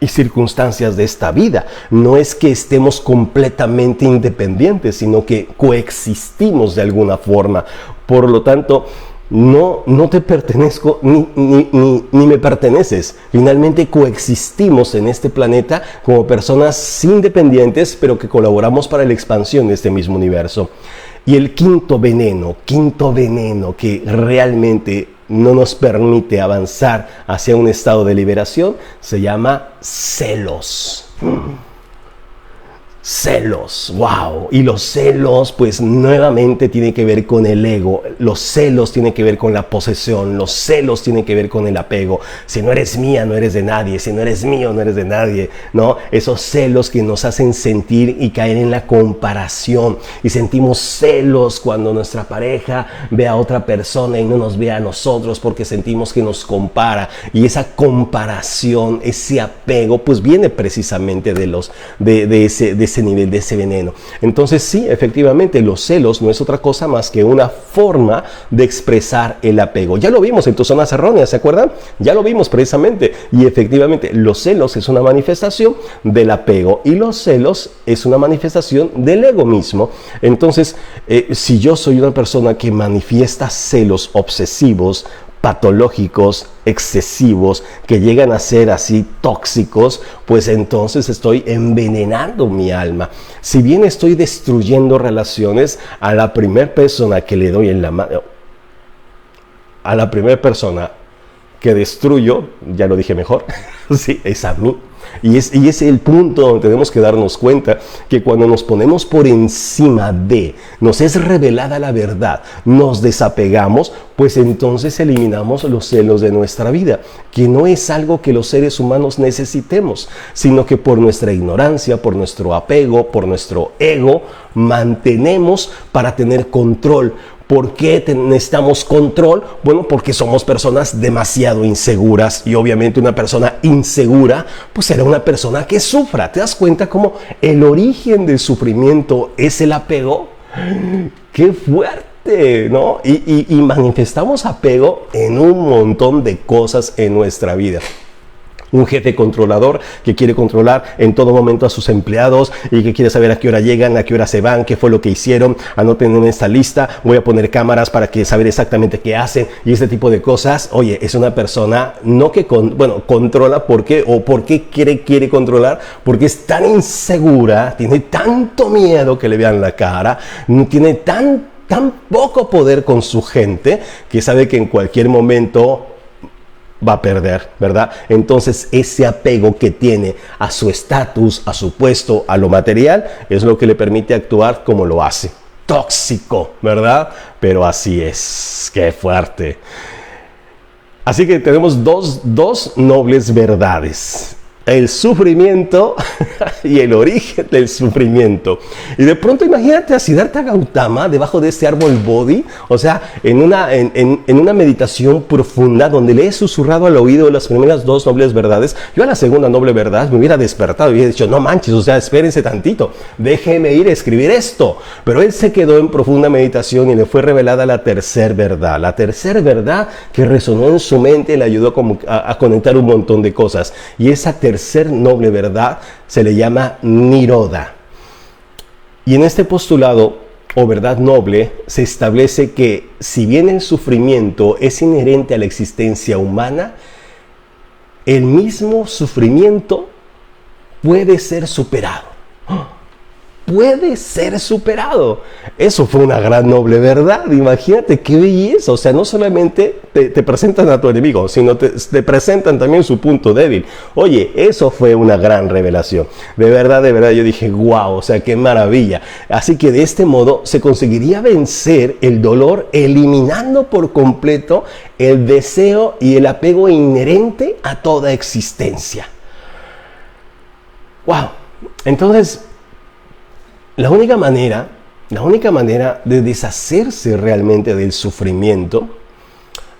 y circunstancias de esta vida. No es que estemos completamente independientes, sino que coexistimos de alguna forma. Por lo tanto, no te pertenezco ni me perteneces. Finalmente coexistimos en este planeta como personas independientes, pero que colaboramos para la expansión de este mismo universo. Y el quinto veneno que realmente no nos permite avanzar hacia un estado de liberación, se llama celos. Celos, wow. Y los celos, pues nuevamente tienen que ver con el ego. Los celos tienen que ver con la posesión. Los celos tienen que ver con el apego. Si no eres mía, no eres de nadie. Si no eres mío, no eres de nadie, ¿no? Esos celos que nos hacen sentir y caer en la comparación. Y sentimos celos cuando nuestra pareja ve a otra persona y no nos ve a nosotros porque sentimos que nos compara. Y esa comparación, ese apego, pues viene precisamente de ese nivel, de ese veneno. Entonces sí, efectivamente, los celos no es otra cosa más que una forma de expresar el apego. Ya lo vimos en tus zonas erróneas, ¿se acuerdan? Ya lo vimos precisamente. Y efectivamente, los celos es una manifestación del apego y los celos es una manifestación del ego mismo. Entonces, si yo soy una persona que manifiesta celos obsesivos, patológicos, excesivos, que llegan a ser así tóxicos, pues entonces estoy envenenando mi alma. Si bien estoy destruyendo relaciones, a la primera persona que le doy en la mano, a la primera persona que destruyo, ya lo dije mejor, sí, es a mí. Y es el punto donde tenemos que darnos cuenta que cuando nos ponemos por encima nos es revelada la verdad, nos desapegamos, pues entonces eliminamos los celos de nuestra vida, que no es algo que los seres humanos necesitemos, sino que por nuestra ignorancia, por nuestro apego, por nuestro ego, mantenemos para tener control. ¿Por qué necesitamos control? Bueno, porque somos personas demasiado inseguras, y obviamente una persona insegura pues será una persona que sufra. ¿Te das cuenta cómo el origen del sufrimiento es el apego? ¡Qué fuerte! ¿No? Y manifestamos apego en un montón de cosas en nuestra vida. Un jefe controlador que quiere controlar en todo momento a sus empleados y que quiere saber a qué hora llegan, a qué hora se van, qué fue lo que hicieron, anoten en esta lista, voy a poner cámaras para que saber exactamente qué hacen y este tipo de cosas. Oye, es una persona no que controla. ¿Por qué? ¿O por qué quiere controlar? Porque es tan insegura, tiene tanto miedo que le vean la cara, tiene tan poco poder con su gente que sabe que en cualquier momento va a perder, ¿verdad? Entonces ese apego que tiene a su estatus, a su puesto, a lo material, es lo que le permite actuar como lo hace. Tóxico, ¿verdad? Pero así es. ¡Qué fuerte! Así que tenemos dos nobles verdades: el sufrimiento y el origen del sufrimiento. Y de pronto imagínate a Siddhartha Gautama debajo de este árbol Bodhi, o sea, en una meditación profunda donde le he susurrado al oído las primeras dos nobles verdades. Yo a la segunda noble verdad me hubiera despertado y hubiera dicho, no manches, o sea, espérense tantito, déjeme ir a escribir esto. Pero él se quedó en profunda meditación y le fue revelada la tercera verdad. La tercera verdad que resonó en su mente y le ayudó a conectar un montón de cosas. Y esa tercera noble verdad se le llama Nirodha. Y en este postulado o verdad noble se establece que si bien el sufrimiento es inherente a la existencia humana, el mismo sufrimiento puede ser superado. Puede ser superado. Eso fue una gran noble verdad. Imagínate qué belleza. O sea, no solamente te presentan a tu enemigo, sino te presentan también su punto débil. Oye, eso fue una gran revelación. De verdad, yo dije, wow, o sea, qué maravilla. Así que de este modo se conseguiría vencer el dolor eliminando por completo el deseo y el apego inherente a toda existencia. Wow. Entonces, la única manera de deshacerse realmente del sufrimiento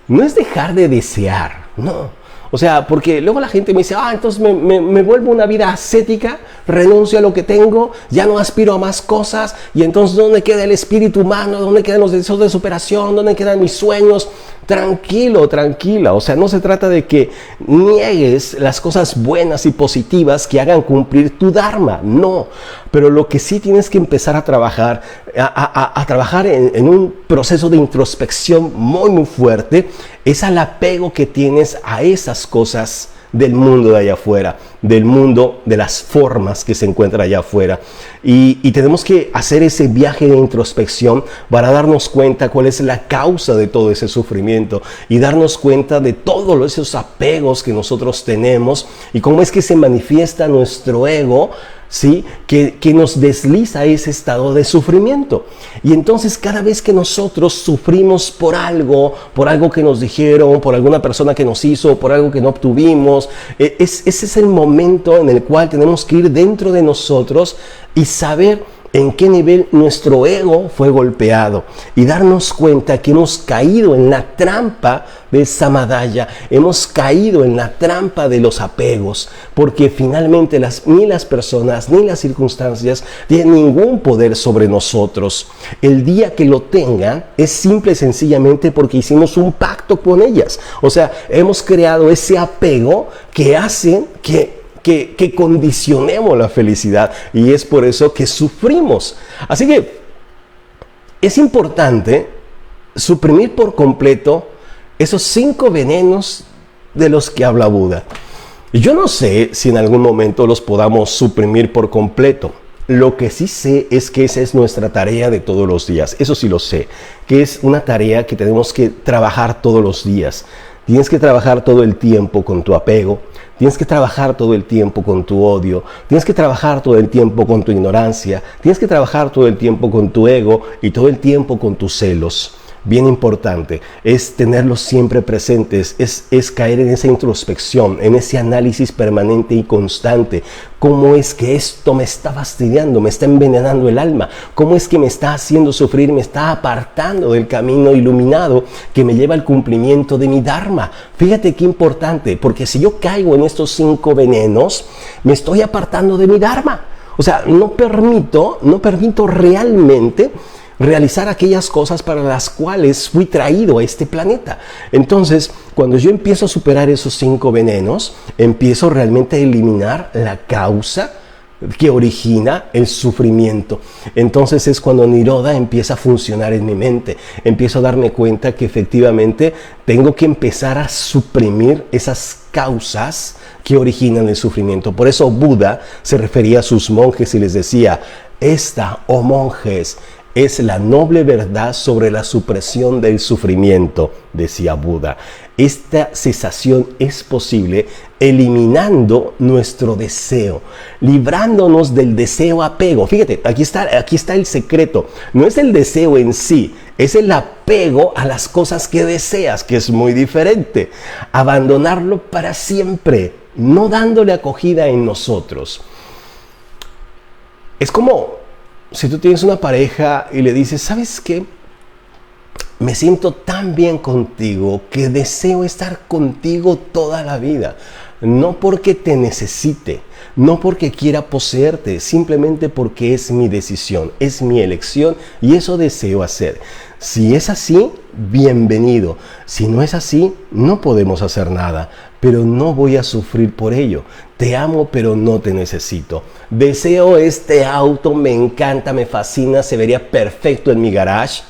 no es dejar de desear, no. O sea, porque luego la gente me dice, entonces me vuelvo una vida ascética, renuncio a lo que tengo, ya no aspiro a más cosas, y entonces ¿dónde queda el espíritu humano? ¿Dónde quedan los deseos de superación? ¿Dónde quedan mis sueños? Tranquilo, tranquila. O sea, no se trata de que niegues las cosas buenas y positivas que hagan cumplir tu dharma, no. Pero lo que sí tienes que empezar a trabajar, a trabajar en un proceso de introspección muy, muy fuerte, es al apego que tienes a esas cosas del mundo de allá afuera, del mundo de las formas que se encuentran allá afuera. Y tenemos que hacer ese viaje de introspección para darnos cuenta cuál es la causa de todo ese sufrimiento y darnos cuenta de todos esos apegos que nosotros tenemos y cómo es que se manifiesta nuestro ego, ¿sí? Que nos desliza a ese estado de sufrimiento. Y entonces cada vez que nosotros sufrimos por algo que nos dijeron, por alguna persona que nos hizo, por algo que no obtuvimos, ese es el momento en el cual tenemos que ir dentro de nosotros y saber en qué nivel nuestro ego fue golpeado y darnos cuenta que hemos caído en la trampa del samadaya, hemos caído en la trampa de los apegos, porque finalmente ni las personas ni las circunstancias tienen ningún poder sobre nosotros. El día que lo tengan es simple y sencillamente porque hicimos un pacto con ellas. O sea, hemos creado ese apego que hace que condicionemos la felicidad, y es por eso que sufrimos. Así que es importante suprimir por completo Esos 5 venenos de los que habla Buda. Y yo no sé si en algún momento los podamos suprimir por completo. Lo que sí sé es que esa es nuestra tarea de todos los días. Eso sí lo sé, que es una tarea que tenemos que trabajar todos los días. Tienes que trabajar todo el tiempo con tu apego, tienes que trabajar todo el tiempo con tu odio, tienes que trabajar todo el tiempo con tu ignorancia, tienes que trabajar todo el tiempo con tu ego y todo el tiempo con tus celos. Bien importante, es tenerlos siempre presentes, es caer en esa introspección, en ese análisis permanente y constante. ¿Cómo es que esto me está fastidiando, me está envenenando el alma? ¿Cómo es que me está haciendo sufrir, me está apartando del camino iluminado que me lleva al cumplimiento de mi Dharma? Fíjate qué importante, porque si yo caigo en estos 5 venenos, me estoy apartando de mi Dharma. O sea, no permito realmente realizar aquellas cosas para las cuales fui traído a este planeta. Entonces, cuando yo empiezo a superar esos 5 venenos, empiezo realmente a eliminar la causa que origina el sufrimiento. Entonces es cuando Nirodha empieza a funcionar en mi mente. Empiezo a darme cuenta que efectivamente tengo que empezar a suprimir esas causas que originan el sufrimiento. Por eso Buda se refería a sus monjes y les decía: esta, oh monjes, es la noble verdad sobre la supresión del sufrimiento, decía Buda. Esta cesación es posible eliminando nuestro deseo, librándonos del deseo apego. Fíjate, aquí está el secreto. No es el deseo en sí, es el apego a las cosas que deseas, que es muy diferente. Abandonarlo para siempre, no dándole acogida en nosotros. Es como si tú tienes una pareja y le dices: ¿sabes qué? Me siento tan bien contigo que deseo estar contigo toda la vida. No porque te necesite, no porque quiera poseerte, simplemente porque es mi decisión, es mi elección y eso deseo hacer. Si es así, bienvenido. Si no es así, no podemos hacer nada, pero no voy a sufrir por ello. Te amo, pero no te necesito. Deseo este auto, me encanta, me fascina, se vería perfecto en mi garage,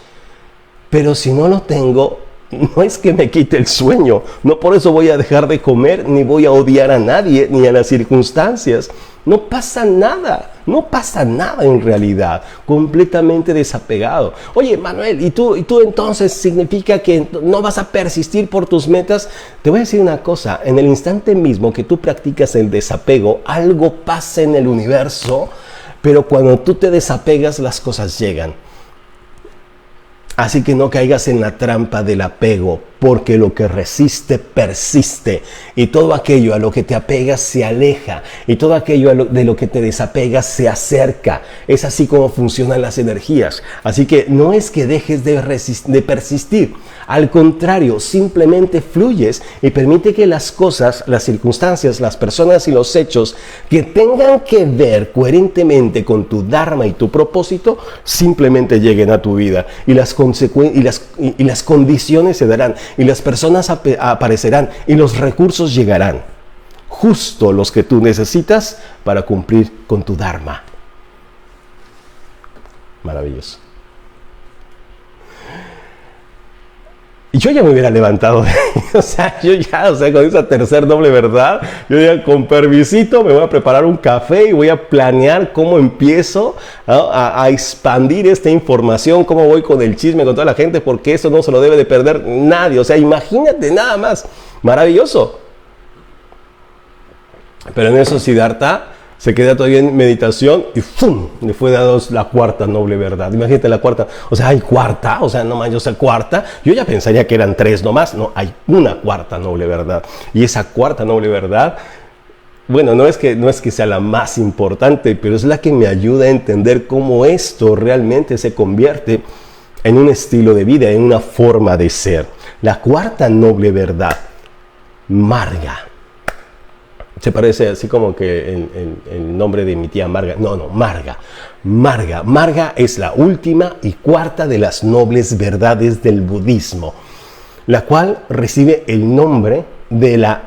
pero si no lo tengo, no es que me quite el sueño. No por eso voy a dejar de comer, ni voy a odiar a nadie, ni a las circunstancias. No pasa nada en realidad, completamente desapegado. Oye, Manuel, ¿y tú entonces significa que no vas a persistir por tus metas? Te voy a decir una cosa: en el instante mismo que tú practicas el desapego, algo pasa en el universo, pero cuando tú te desapegas, las cosas llegan. Así que no caigas en la trampa del apego, porque lo que resiste persiste, y todo aquello a lo que te apegas se aleja, y todo aquello de lo que te desapegas se acerca. Es así como funcionan las energías. Así que no es que dejes de persistir, al contrario, simplemente fluyes y permite que las cosas, las circunstancias, las personas y los hechos que tengan que ver coherentemente con tu Dharma y tu propósito, simplemente lleguen a tu vida, y las condiciones se darán, y las personas aparecerán, y los recursos llegarán, justo los que tú necesitas para cumplir con tu Dharma. Maravilloso. Y yo ya me hubiera levantado, con esa tercer doble verdad, yo ya con permisito me voy a preparar un café y voy a planear cómo empiezo a expandir esta información, cómo voy con el chisme con toda la gente, porque eso no se lo debe de perder nadie. O sea, imagínate nada más, maravilloso. Pero en eso Siddhartha se queda todavía en meditación y ¡fum! Le fue dado la cuarta noble verdad. Imagínate la cuarta. O sea, hay cuarta. O sea, no manches, cuarta. Yo ya pensaría que eran 3 nomás. No, hay una cuarta noble verdad. Y esa cuarta noble verdad, bueno, no es que sea la más importante, pero es la que me ayuda a entender cómo esto realmente se convierte en un estilo de vida, en una forma de ser. La cuarta noble verdad, Marga. Se parece así como que el nombre de mi tía Marga. No, Marga. Marga es la última y cuarta de las nobles verdades del budismo, la cual recibe el nombre de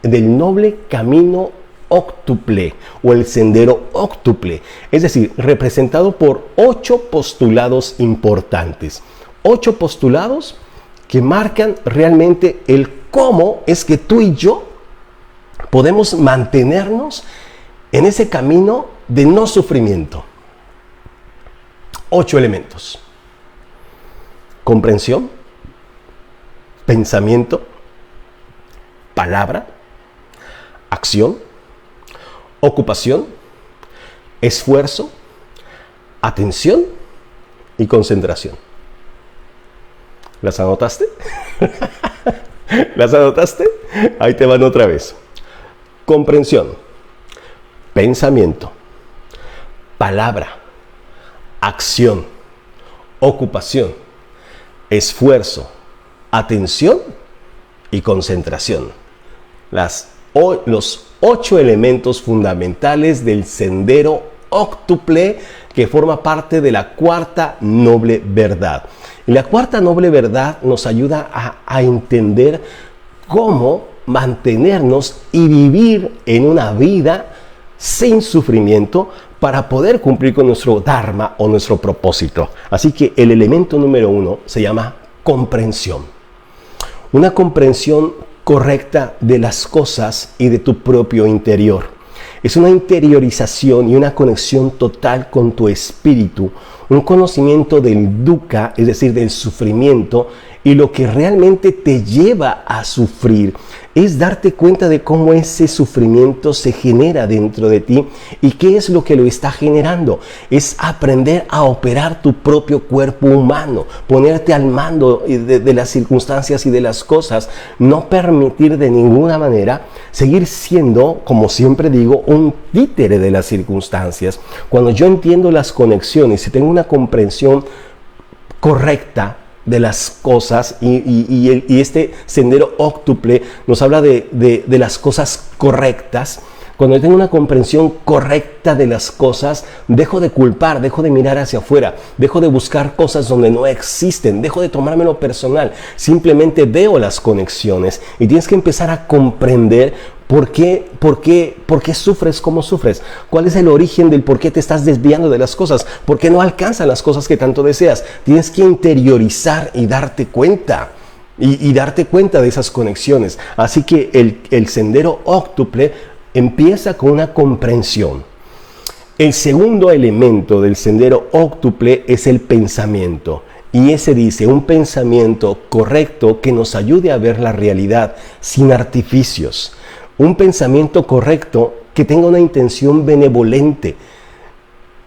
del noble camino óctuple o el sendero óctuple, es decir, representado por 8 postulados importantes. 8 postulados que marcan realmente el cómo es que tú y yo podemos mantenernos en ese camino de no sufrimiento. 8 elementos. Comprensión, pensamiento, palabra, acción, ocupación, esfuerzo, atención y concentración. ¿Las anotaste? ¿Las anotaste? Ahí te van otra vez. Comprensión, pensamiento, palabra, acción, ocupación, esfuerzo, atención y concentración. Los 8 elementos fundamentales del sendero óctuple que forma parte de la cuarta noble verdad. Y la cuarta noble verdad nos ayuda a entender cómo mantenernos y vivir en una vida sin sufrimiento para poder cumplir con nuestro dharma o nuestro propósito. Así que el elemento número 1 se llama comprensión. Una comprensión correcta de las cosas y de tu propio interior. Es una interiorización y una conexión total con tu espíritu, un conocimiento del dukkha, es decir, del sufrimiento, y lo que realmente te lleva a sufrir es darte cuenta de cómo ese sufrimiento se genera dentro de ti y qué es lo que lo está generando. Es aprender a operar tu propio cuerpo humano, ponerte al mando de las circunstancias y de las cosas, no permitir de ninguna manera seguir siendo, como siempre digo, un títere de las circunstancias. Cuando yo entiendo las conexiones y tengo una comprensión correcta de las cosas y este sendero óctuple nos habla de las cosas correctas. Cuando yo tengo una comprensión correcta de las cosas, dejo de culpar, dejo de mirar hacia afuera, dejo de buscar cosas donde no existen, dejo de tomármelo personal, simplemente veo las conexiones y tienes que empezar a comprender por qué sufres como sufres, cuál es el origen del por qué te estás desviando de las cosas, por qué no alcanzan las cosas que tanto deseas. Tienes que interiorizar y darte cuenta. Y darte cuenta de esas conexiones. Así que el sendero óctuple empieza con una comprensión. El segundo elemento del sendero óctuple es el pensamiento. Y ese dice, un pensamiento correcto que nos ayude a ver la realidad sin artificios. Un pensamiento correcto que tenga una intención benevolente,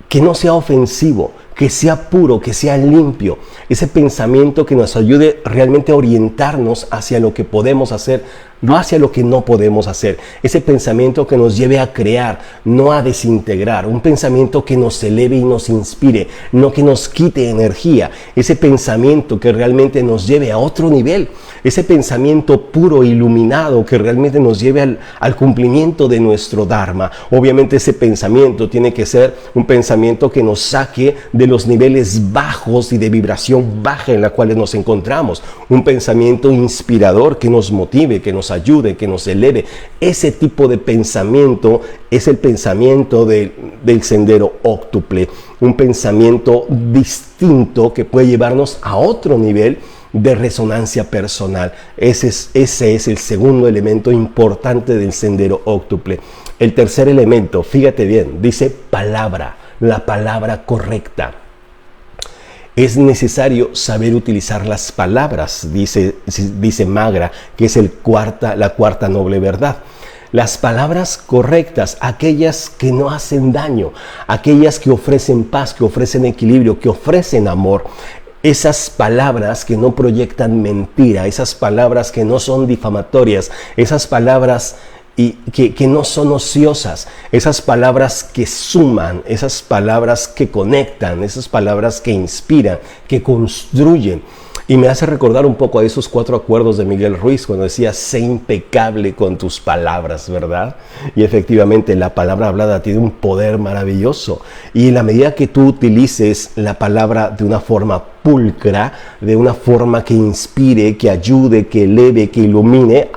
que no sea ofensivo, que sea puro, que sea limpio. Ese pensamiento que nos ayude realmente a orientarnos hacia lo que podemos hacer, no hacia lo que no podemos hacer. Ese pensamiento que nos lleve a crear, no a desintegrar. Un pensamiento que nos eleve y nos inspire, no que nos quite energía. Ese pensamiento que realmente nos lleve a otro nivel. Ese pensamiento puro, iluminado, que realmente nos lleve al cumplimiento de nuestro dharma. Obviamente ese pensamiento tiene que ser un pensamiento que nos saque de los niveles bajos y de vibración baja en la cual nos encontramos. Un pensamiento inspirador que nos motive, que nos ayude, que nos eleve. Ese tipo de pensamiento es el pensamiento del sendero óctuple. Un pensamiento distinto que puede llevarnos a otro nivel de resonancia personal. Ese es el segundo elemento importante del sendero óctuple. El tercer elemento, fíjate bien, dice palabra, la palabra correcta. Es necesario saber utilizar las palabras, dice Magra, que es la cuarta noble verdad. Las palabras correctas, aquellas que no hacen daño, aquellas que ofrecen paz, que ofrecen equilibrio, que ofrecen amor. Esas palabras que no proyectan mentira, esas palabras que no son difamatorias, esas palabras que no son ociosas, esas palabras que suman, esas palabras que conectan, esas palabras que inspiran, que construyen. Y me hace recordar un poco a esos 4 acuerdos de Miguel Ruiz cuando decía, sé impecable con tus palabras, ¿verdad? Y efectivamente la palabra hablada tiene un poder maravilloso. Y en la medida que tú utilices la palabra de una forma pulcra, de una forma que inspire, que ayude, que eleve, que ilumine,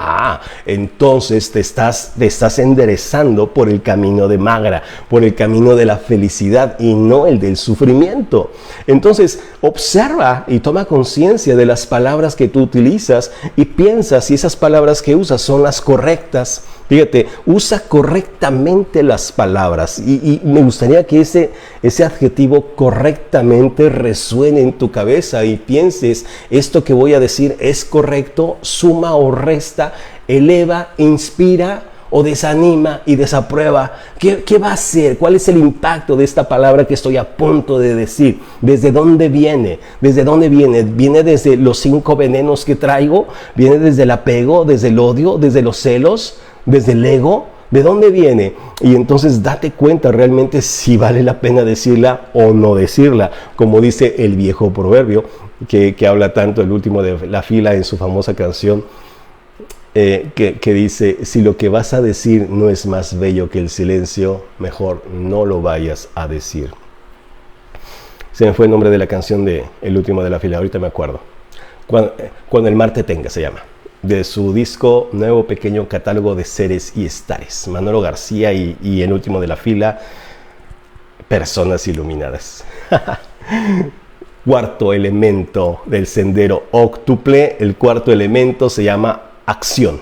entonces te estás enderezando por el camino de Magra, por el camino de la felicidad y no el del sufrimiento. Entonces, observa y toma conciencia de las palabras que tú utilizas y piensa si esas palabras que usas son las correctas. Fíjate, usa correctamente las palabras y me gustaría que ese adjetivo correctamente resuene en tu cabeza y pienses, esto que voy a decir es correcto, suma o resta, eleva, inspira o desanima y desaprueba. ¿Qué va a hacer? ¿Cuál es el impacto de esta palabra que estoy a punto de decir? ¿Desde dónde viene? ¿Desde dónde viene? ¿Viene desde los 5 venenos que traigo? ¿Viene desde el apego, desde el odio, desde los celos, desde el ego? ¿De dónde viene? Y entonces date cuenta realmente si vale la pena decirla o no decirla, como dice el viejo proverbio que habla tanto el último de la fila en su famosa canción, que dice, si lo que vas a decir no es más bello que el silencio, mejor no lo vayas a decir. Se me fue el nombre de la canción de El último de la fila, ahorita me acuerdo. Cuando el mar te tenga se llama, de su disco Nuevo Pequeño Catálogo de Seres y Estares. Manolo García y el último de la fila, personas iluminadas. Cuarto elemento del sendero óctuple, el cuarto elemento se llama acción.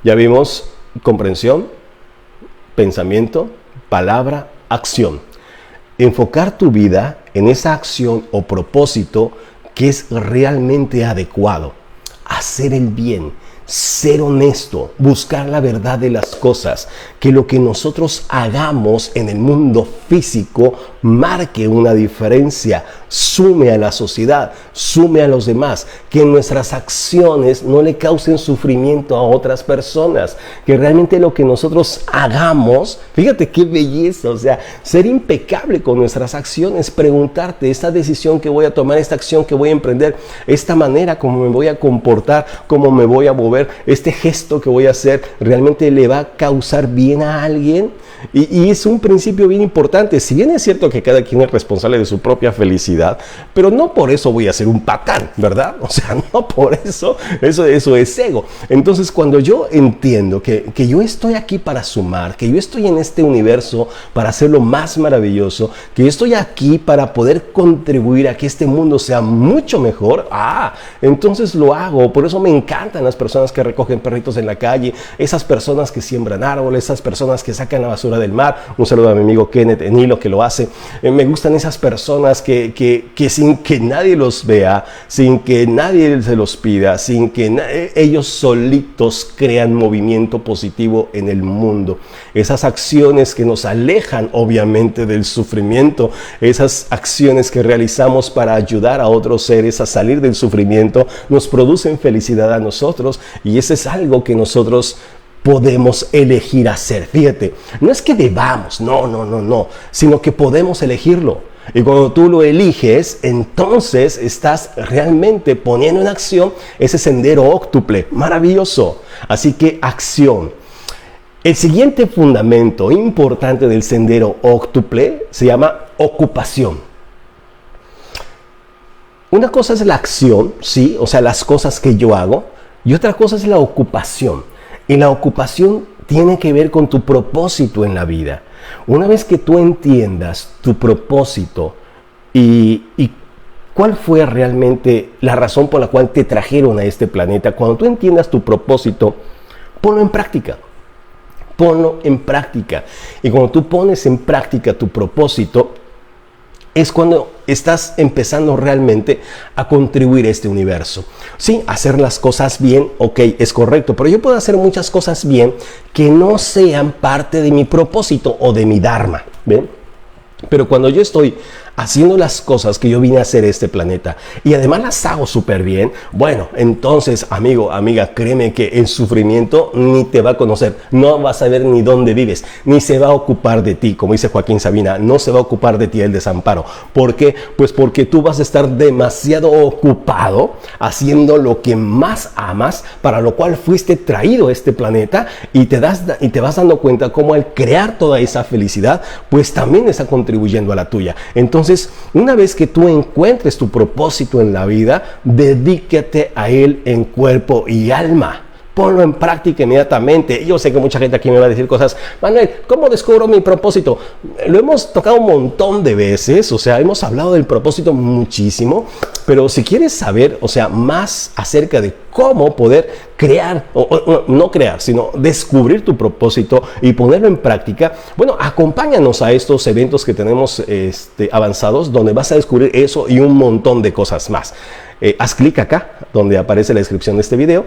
Ya vimos comprensión, pensamiento, palabra, acción. Enfocar tu vida en esa acción o propósito que es realmente adecuado. Hacer el bien, ser honesto, buscar la verdad de las cosas, que lo que nosotros hagamos en el mundo físico marque una diferencia, sume a la sociedad, sume a los demás, que nuestras acciones no le causen sufrimiento a otras personas, que realmente lo que nosotros hagamos, fíjate qué belleza, o sea, ser impecable con nuestras acciones, preguntarte, esta decisión que voy a tomar, esta acción que voy a emprender, esta manera como me voy a comportar, cómo me voy a mover, este gesto que voy a hacer, ¿realmente le va a causar bien a alguien? Y es un principio bien importante. Si bien es cierto que cada quien es responsable de su propia felicidad, pero no por eso voy a ser un patán, ¿verdad? O sea, no por eso, eso es ego. Entonces, cuando yo entiendo que yo estoy aquí para sumar, que yo estoy en este universo para hacerlo más maravilloso, que yo estoy aquí para poder contribuir a que este mundo sea mucho mejor, entonces lo hago. Por eso me encantan las personas que recogen perritos en la calle, esas personas que siembran árboles, esas personas que sacan la basura del mar. Un saludo a mi amigo Kenneth Enilo que lo hace. Me gustan esas personas que sin que nadie los vea, sin que nadie se los pida, sin que ellos solitos crean movimiento positivo en el mundo. Esas acciones que nos alejan obviamente del sufrimiento, esas acciones que realizamos para ayudar a otros seres a salir del sufrimiento, nos producen felicidad a nosotros, y ese es algo que nosotros podemos elegir hacer. Fíjate, no es que debamos, no, sino que podemos elegirlo. Y cuando tú lo eliges, entonces estás realmente poniendo en acción ese sendero óctuple, maravilloso. Así que acción. El siguiente fundamento importante del sendero óctuple se llama ocupación. Una cosa es la acción, sí, o sea, las cosas que yo hago, y otra cosa es la ocupación. Y la ocupación tiene que ver con tu propósito en la vida. Una vez que tú entiendas tu propósito y cuál fue realmente la razón por la cual te trajeron a este planeta, cuando tú entiendas tu propósito, ponlo en práctica. Ponlo en práctica. Y cuando tú pones en práctica tu propósito, es cuando estás empezando realmente a contribuir a este universo. Sí, hacer las cosas bien, ok, es correcto, pero yo puedo hacer muchas cosas bien que no sean parte de mi propósito o de mi dharma, ¿ven? Pero cuando yo estoy haciendo las cosas que yo vine a hacer este planeta y además las hago súper bien, bueno, entonces, amigo, amiga, créeme que el sufrimiento ni te va a conocer, no vas a saber ni dónde vives, ni se va a ocupar de ti, como dice Joaquín Sabina, no se va a ocupar de ti el desamparo. ¿Por qué? Pues porque tú vas a estar demasiado ocupado haciendo lo que más amas, para lo cual fuiste traído a este planeta, y te vas dando cuenta cómo al crear toda esa felicidad, pues también está contribuyendo a la tuya. Entonces, Entonces, una vez que tú encuentres tu propósito en la vida, dedícate a él en cuerpo y alma. Ponlo en práctica inmediatamente. Yo sé que mucha gente aquí me va a decir cosas: Manuel, ¿cómo descubro mi propósito? Lo hemos tocado un montón de veces, o sea, hemos hablado del propósito muchísimo, pero si quieres saber, o sea, más acerca de cómo poder crear, no crear, sino descubrir tu propósito y ponerlo en práctica, bueno, acompáñanos a estos eventos que tenemos avanzados, donde vas a descubrir eso y un montón de cosas más. Haz clic acá, donde aparece la descripción de este video.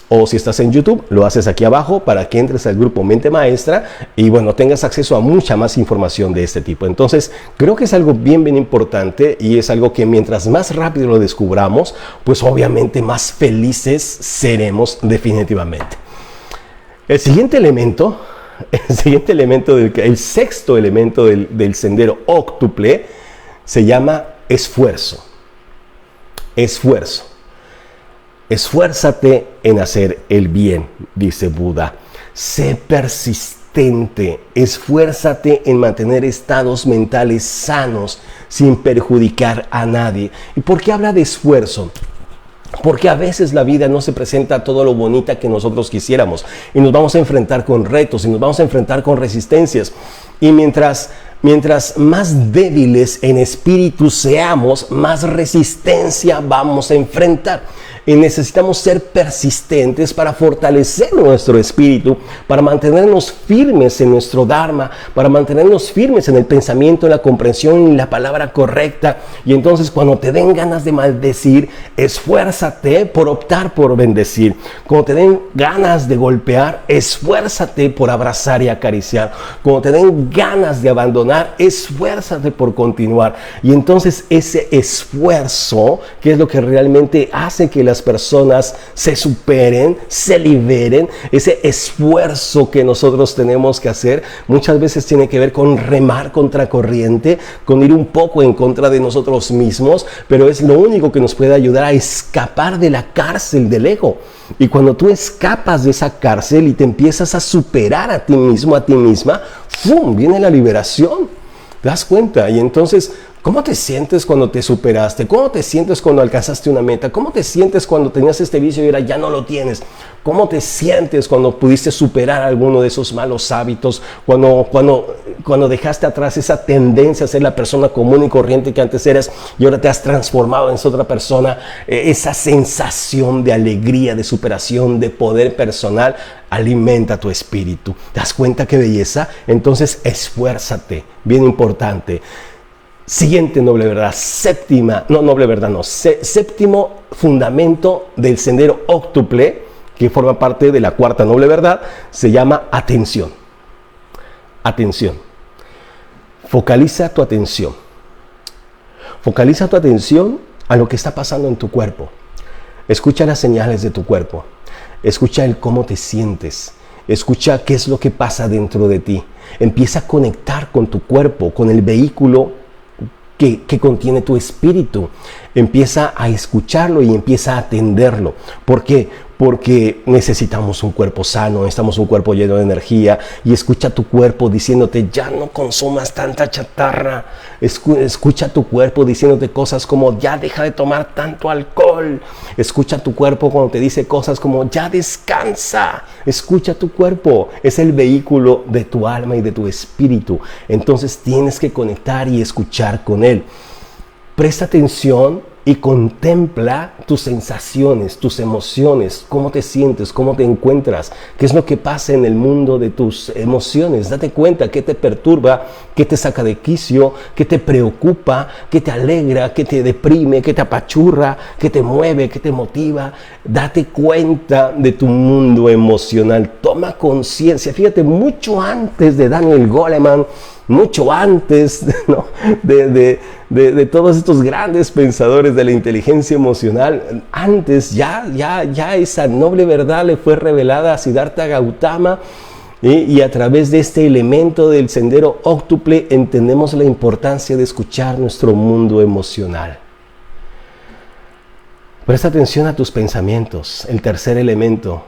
O si estás en YouTube, lo haces aquí abajo para que entres al grupo Mente Maestra y bueno, tengas acceso a mucha más información de este tipo. Entonces, creo que es algo bien importante y es algo que mientras más rápido lo descubramos, pues obviamente más felices seremos definitivamente. El siguiente elemento, el sexto elemento del sendero óctuple se llama esfuerzo. Esfuerzo. Esfuérzate en hacer el bien, dice Buda. Sé persistente, esfuérzate en mantener estados mentales sanos sin perjudicar a nadie. ¿Y por qué habla de esfuerzo? Porque a veces la vida no se presenta todo lo bonita que nosotros quisiéramos y nos vamos a enfrentar con retos y nos vamos a enfrentar con resistencias. Y mientras más débiles en espíritu seamos, más resistencia vamos a enfrentar. Y necesitamos ser persistentes para fortalecer nuestro espíritu, para mantenernos firmes en nuestro Dharma, para mantenernos firmes en el pensamiento, en la comprensión y la palabra correcta. Y entonces cuando te den ganas de maldecir, esfuérzate por optar por bendecir. Cuando te den ganas de golpear, esfuérzate por abrazar y acariciar. Cuando te den ganas de abandonar, esfuérzate por continuar. Y entonces ese esfuerzo, que es lo que realmente hace que las personas se superen, se liberen, ese esfuerzo que nosotros tenemos que hacer, muchas veces tiene que ver con remar contra corriente, con ir un poco en contra de nosotros mismos, pero es lo único que nos puede ayudar a escapar de la cárcel del ego. Y cuando tú escapas de esa cárcel y te empiezas a superar a ti mismo, a ti misma, ¡fum!, viene la liberación. ¿Te das cuenta? Y entonces, ¿cómo te sientes cuando te superaste? ¿Cómo te sientes cuando alcanzaste una meta? ¿Cómo te sientes cuando tenías este vicio y ahora ya no lo tienes? ¿Cómo te sientes cuando pudiste superar alguno de esos malos hábitos? Cuando dejaste atrás esa tendencia a ser la persona común y corriente que antes eras y ahora te has transformado en otra persona. Esa sensación de alegría, de superación, de poder personal alimenta tu espíritu. ¿Te das cuenta qué belleza? Entonces esfuérzate. Bien importante. Siguiente noble verdad, séptimo fundamento del sendero óctuple, que forma parte de la cuarta noble verdad, se llama atención. Atención. Focaliza tu atención. Focaliza tu atención a lo que está pasando en tu cuerpo. Escucha las señales de tu cuerpo. Escucha el cómo te sientes. Escucha qué es lo que pasa dentro de ti. Empieza a conectar con tu cuerpo, con el vehículo que contiene tu espíritu. Empieza a escucharlo y empieza a atenderlo. ¿Por qué? Porque necesitamos un cuerpo sano, necesitamos un cuerpo lleno de energía. Y escucha tu cuerpo diciéndote: ya no consumas tanta chatarra. Escucha tu cuerpo diciéndote cosas como: ya deja de tomar tanto alcohol. Escucha tu cuerpo cuando te dice cosas como: ya descansa. Escucha tu cuerpo. Es el vehículo de tu alma y de tu espíritu. Entonces tienes que conectar y escuchar con él. Presta atención y contempla tus sensaciones, tus emociones, cómo te sientes, cómo te encuentras, qué es lo que pasa en el mundo de tus emociones. Date cuenta qué te perturba, qué te saca de quicio, qué te preocupa, qué te alegra, qué te deprime, qué te apachurra, qué te mueve, qué te motiva. Date cuenta de tu mundo emocional. Toma conciencia. Fíjate, mucho antes de Daniel Goleman, mucho antes, ¿no?, de todos estos grandes pensadores de la inteligencia emocional, antes ya esa noble verdad le fue revelada a Siddhartha Gautama, y a través de este elemento del sendero óctuple entendemos la importancia de escuchar nuestro mundo emocional. Presta atención a tus pensamientos, el tercer elemento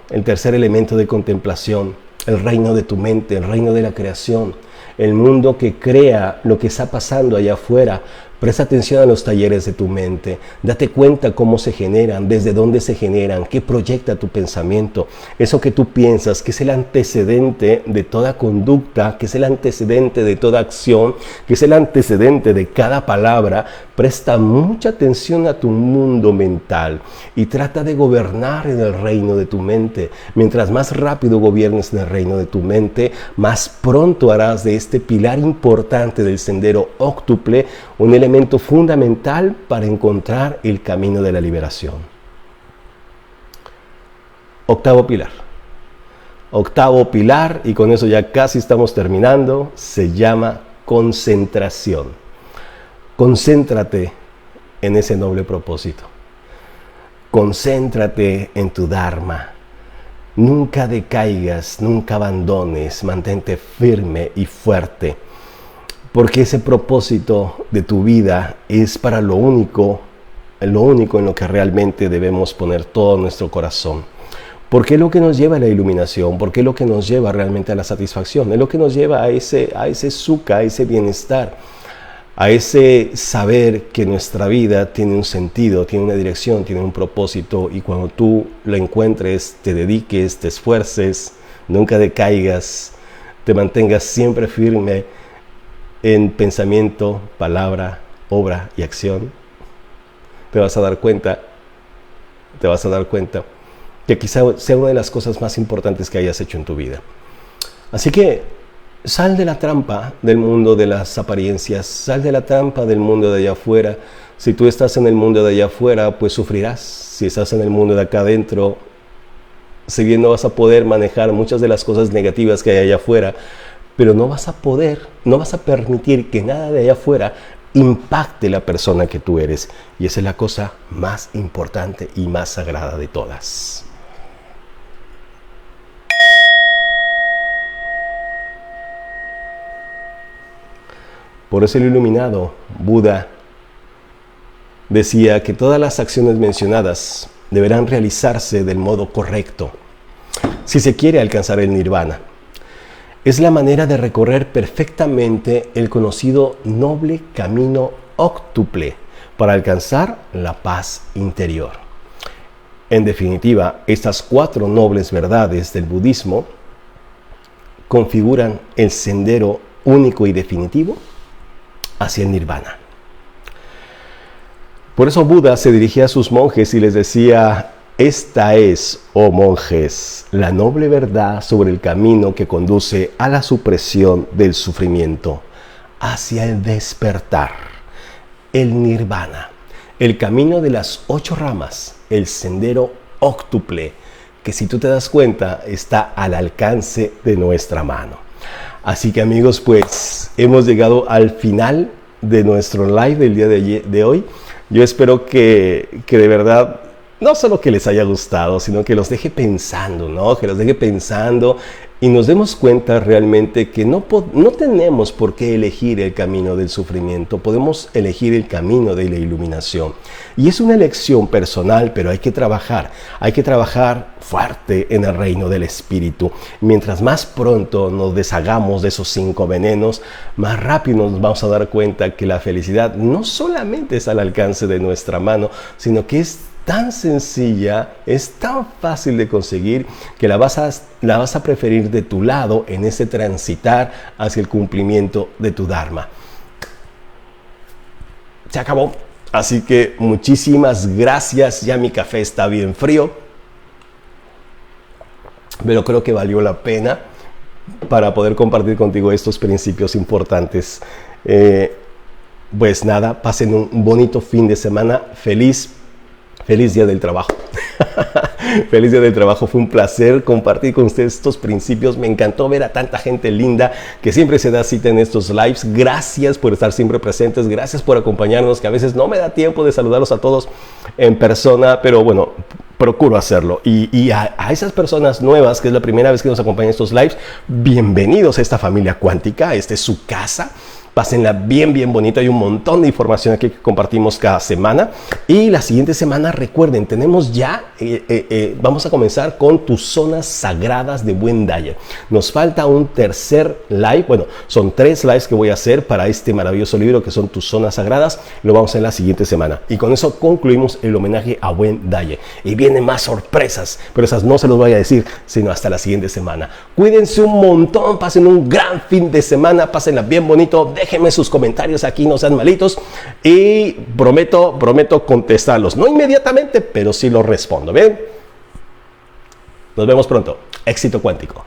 de contemplación, el reino de tu mente, el reino de la creación. El mundo que crea lo que está pasando allá afuera. Presta atención a los talleres de tu mente. Date cuenta cómo se generan, desde dónde se generan, qué proyecta tu pensamiento. Eso que tú piensas, que es el antecedente de toda conducta, que es el antecedente de toda acción, que es el antecedente de cada palabra. Presta mucha atención a tu mundo mental y trata de gobernar en el reino de tu mente. Mientras más rápido gobiernes en el reino de tu mente, más pronto harás de este pilar importante del sendero óctuple un elemento fundamental para encontrar el camino de la liberación. Octavo pilar. Octavo pilar, y con eso ya casi estamos terminando, se llama concentración. Concéntrate en ese noble propósito. Concéntrate en tu Dharma. Nunca decaigas, nunca abandones, mantente firme y fuerte. Porque ese propósito de tu vida es para lo único en lo que realmente debemos poner todo nuestro corazón. Porque es lo que nos lleva a la iluminación, porque es lo que nos lleva realmente a la satisfacción, es lo que nos lleva a ese sukha, a ese bienestar, a ese saber que nuestra vida tiene un sentido, tiene una dirección, tiene un propósito, y cuando tú lo encuentres, te dediques, te esfuerces, nunca decaigas, te mantengas siempre firme en pensamiento, palabra, obra y acción, te vas a dar cuenta que quizá sea una de las cosas más importantes que hayas hecho en tu vida. Así que sal de la trampa del mundo de las apariencias, sal de la trampa del mundo de allá afuera. Si tú estás en el mundo de allá afuera, pues sufrirás. Si estás en el mundo de acá adentro, si bien no vas a poder manejar muchas de las cosas negativas que hay allá afuera, pero no vas a permitir que nada de allá afuera impacte la persona que tú eres. Y esa es la cosa más importante y más sagrada de todas. Por eso el iluminado Buda decía que todas las acciones mencionadas deberán realizarse del modo correcto si se quiere alcanzar el nirvana. Es la manera de recorrer perfectamente el conocido noble camino óctuple para alcanzar la paz interior. En definitiva, estas 4 nobles verdades del budismo configuran el sendero único y definitivo hacia el nirvana. Por eso Buda se dirigía a sus monjes y les decía: esta es, oh monjes, la noble verdad sobre el camino que conduce a la supresión del sufrimiento, hacia el despertar, el nirvana, el camino de las 8 ramas, el sendero óctuple, que si tú te das cuenta está al alcance de nuestra mano. Así que amigos, pues hemos llegado al final de nuestro live del día de hoy. Yo espero que de verdad no solo que les haya gustado, sino que los deje pensando, ¿no? Que los deje pensando y nos demos cuenta realmente que no tenemos por qué elegir el camino del sufrimiento, podemos elegir el camino de la iluminación. Y es una elección personal, pero hay que trabajar fuerte en el reino del espíritu. Mientras más pronto nos deshagamos de esos 5 venenos, más rápido nos vamos a dar cuenta que la felicidad no solamente está al alcance de nuestra mano, sino que es tan sencilla, es tan fácil de conseguir que la vas a preferir de tu lado en ese transitar hacia el cumplimiento de tu Dharma. Se acabó. Así que muchísimas gracias. Ya mi café está bien frío, pero creo que valió la pena para poder compartir contigo estos principios importantes. Pues nada, pasen un bonito fin de semana. Feliz Día del Trabajo. Feliz Día del Trabajo. Fue un placer compartir con ustedes estos principios. Me encantó ver a tanta gente linda que siempre se da cita en estos lives. Gracias por estar siempre presentes. Gracias por acompañarnos, que a veces no me da tiempo de saludarlos a todos en persona, pero bueno, procuro hacerlo. Y a esas personas nuevas, que es la primera vez que nos acompañan en estos lives, bienvenidos a esta familia cuántica. Esta es su casa. Pásenla bien, bien bonito. Hay un montón de información aquí que compartimos cada semana. Y la siguiente semana, recuerden, tenemos ya, vamos a comenzar con tus zonas sagradas de Buen Diet. Nos falta un tercer live. Bueno, son 3 lives que voy a hacer para este maravilloso libro que son tus zonas sagradas. Lo vamos a hacer la siguiente semana. Y con eso concluimos el homenaje a Buen Diet. Y vienen más sorpresas, pero esas no se los voy a decir, sino hasta la siguiente semana. Cuídense un montón, pasen un gran fin de semana, pásenla bien bonito. Déjenme sus comentarios aquí, no sean malitos. Y prometo contestarlos. No inmediatamente, pero sí los respondo. ¿Ven? Nos vemos pronto. Éxito cuántico.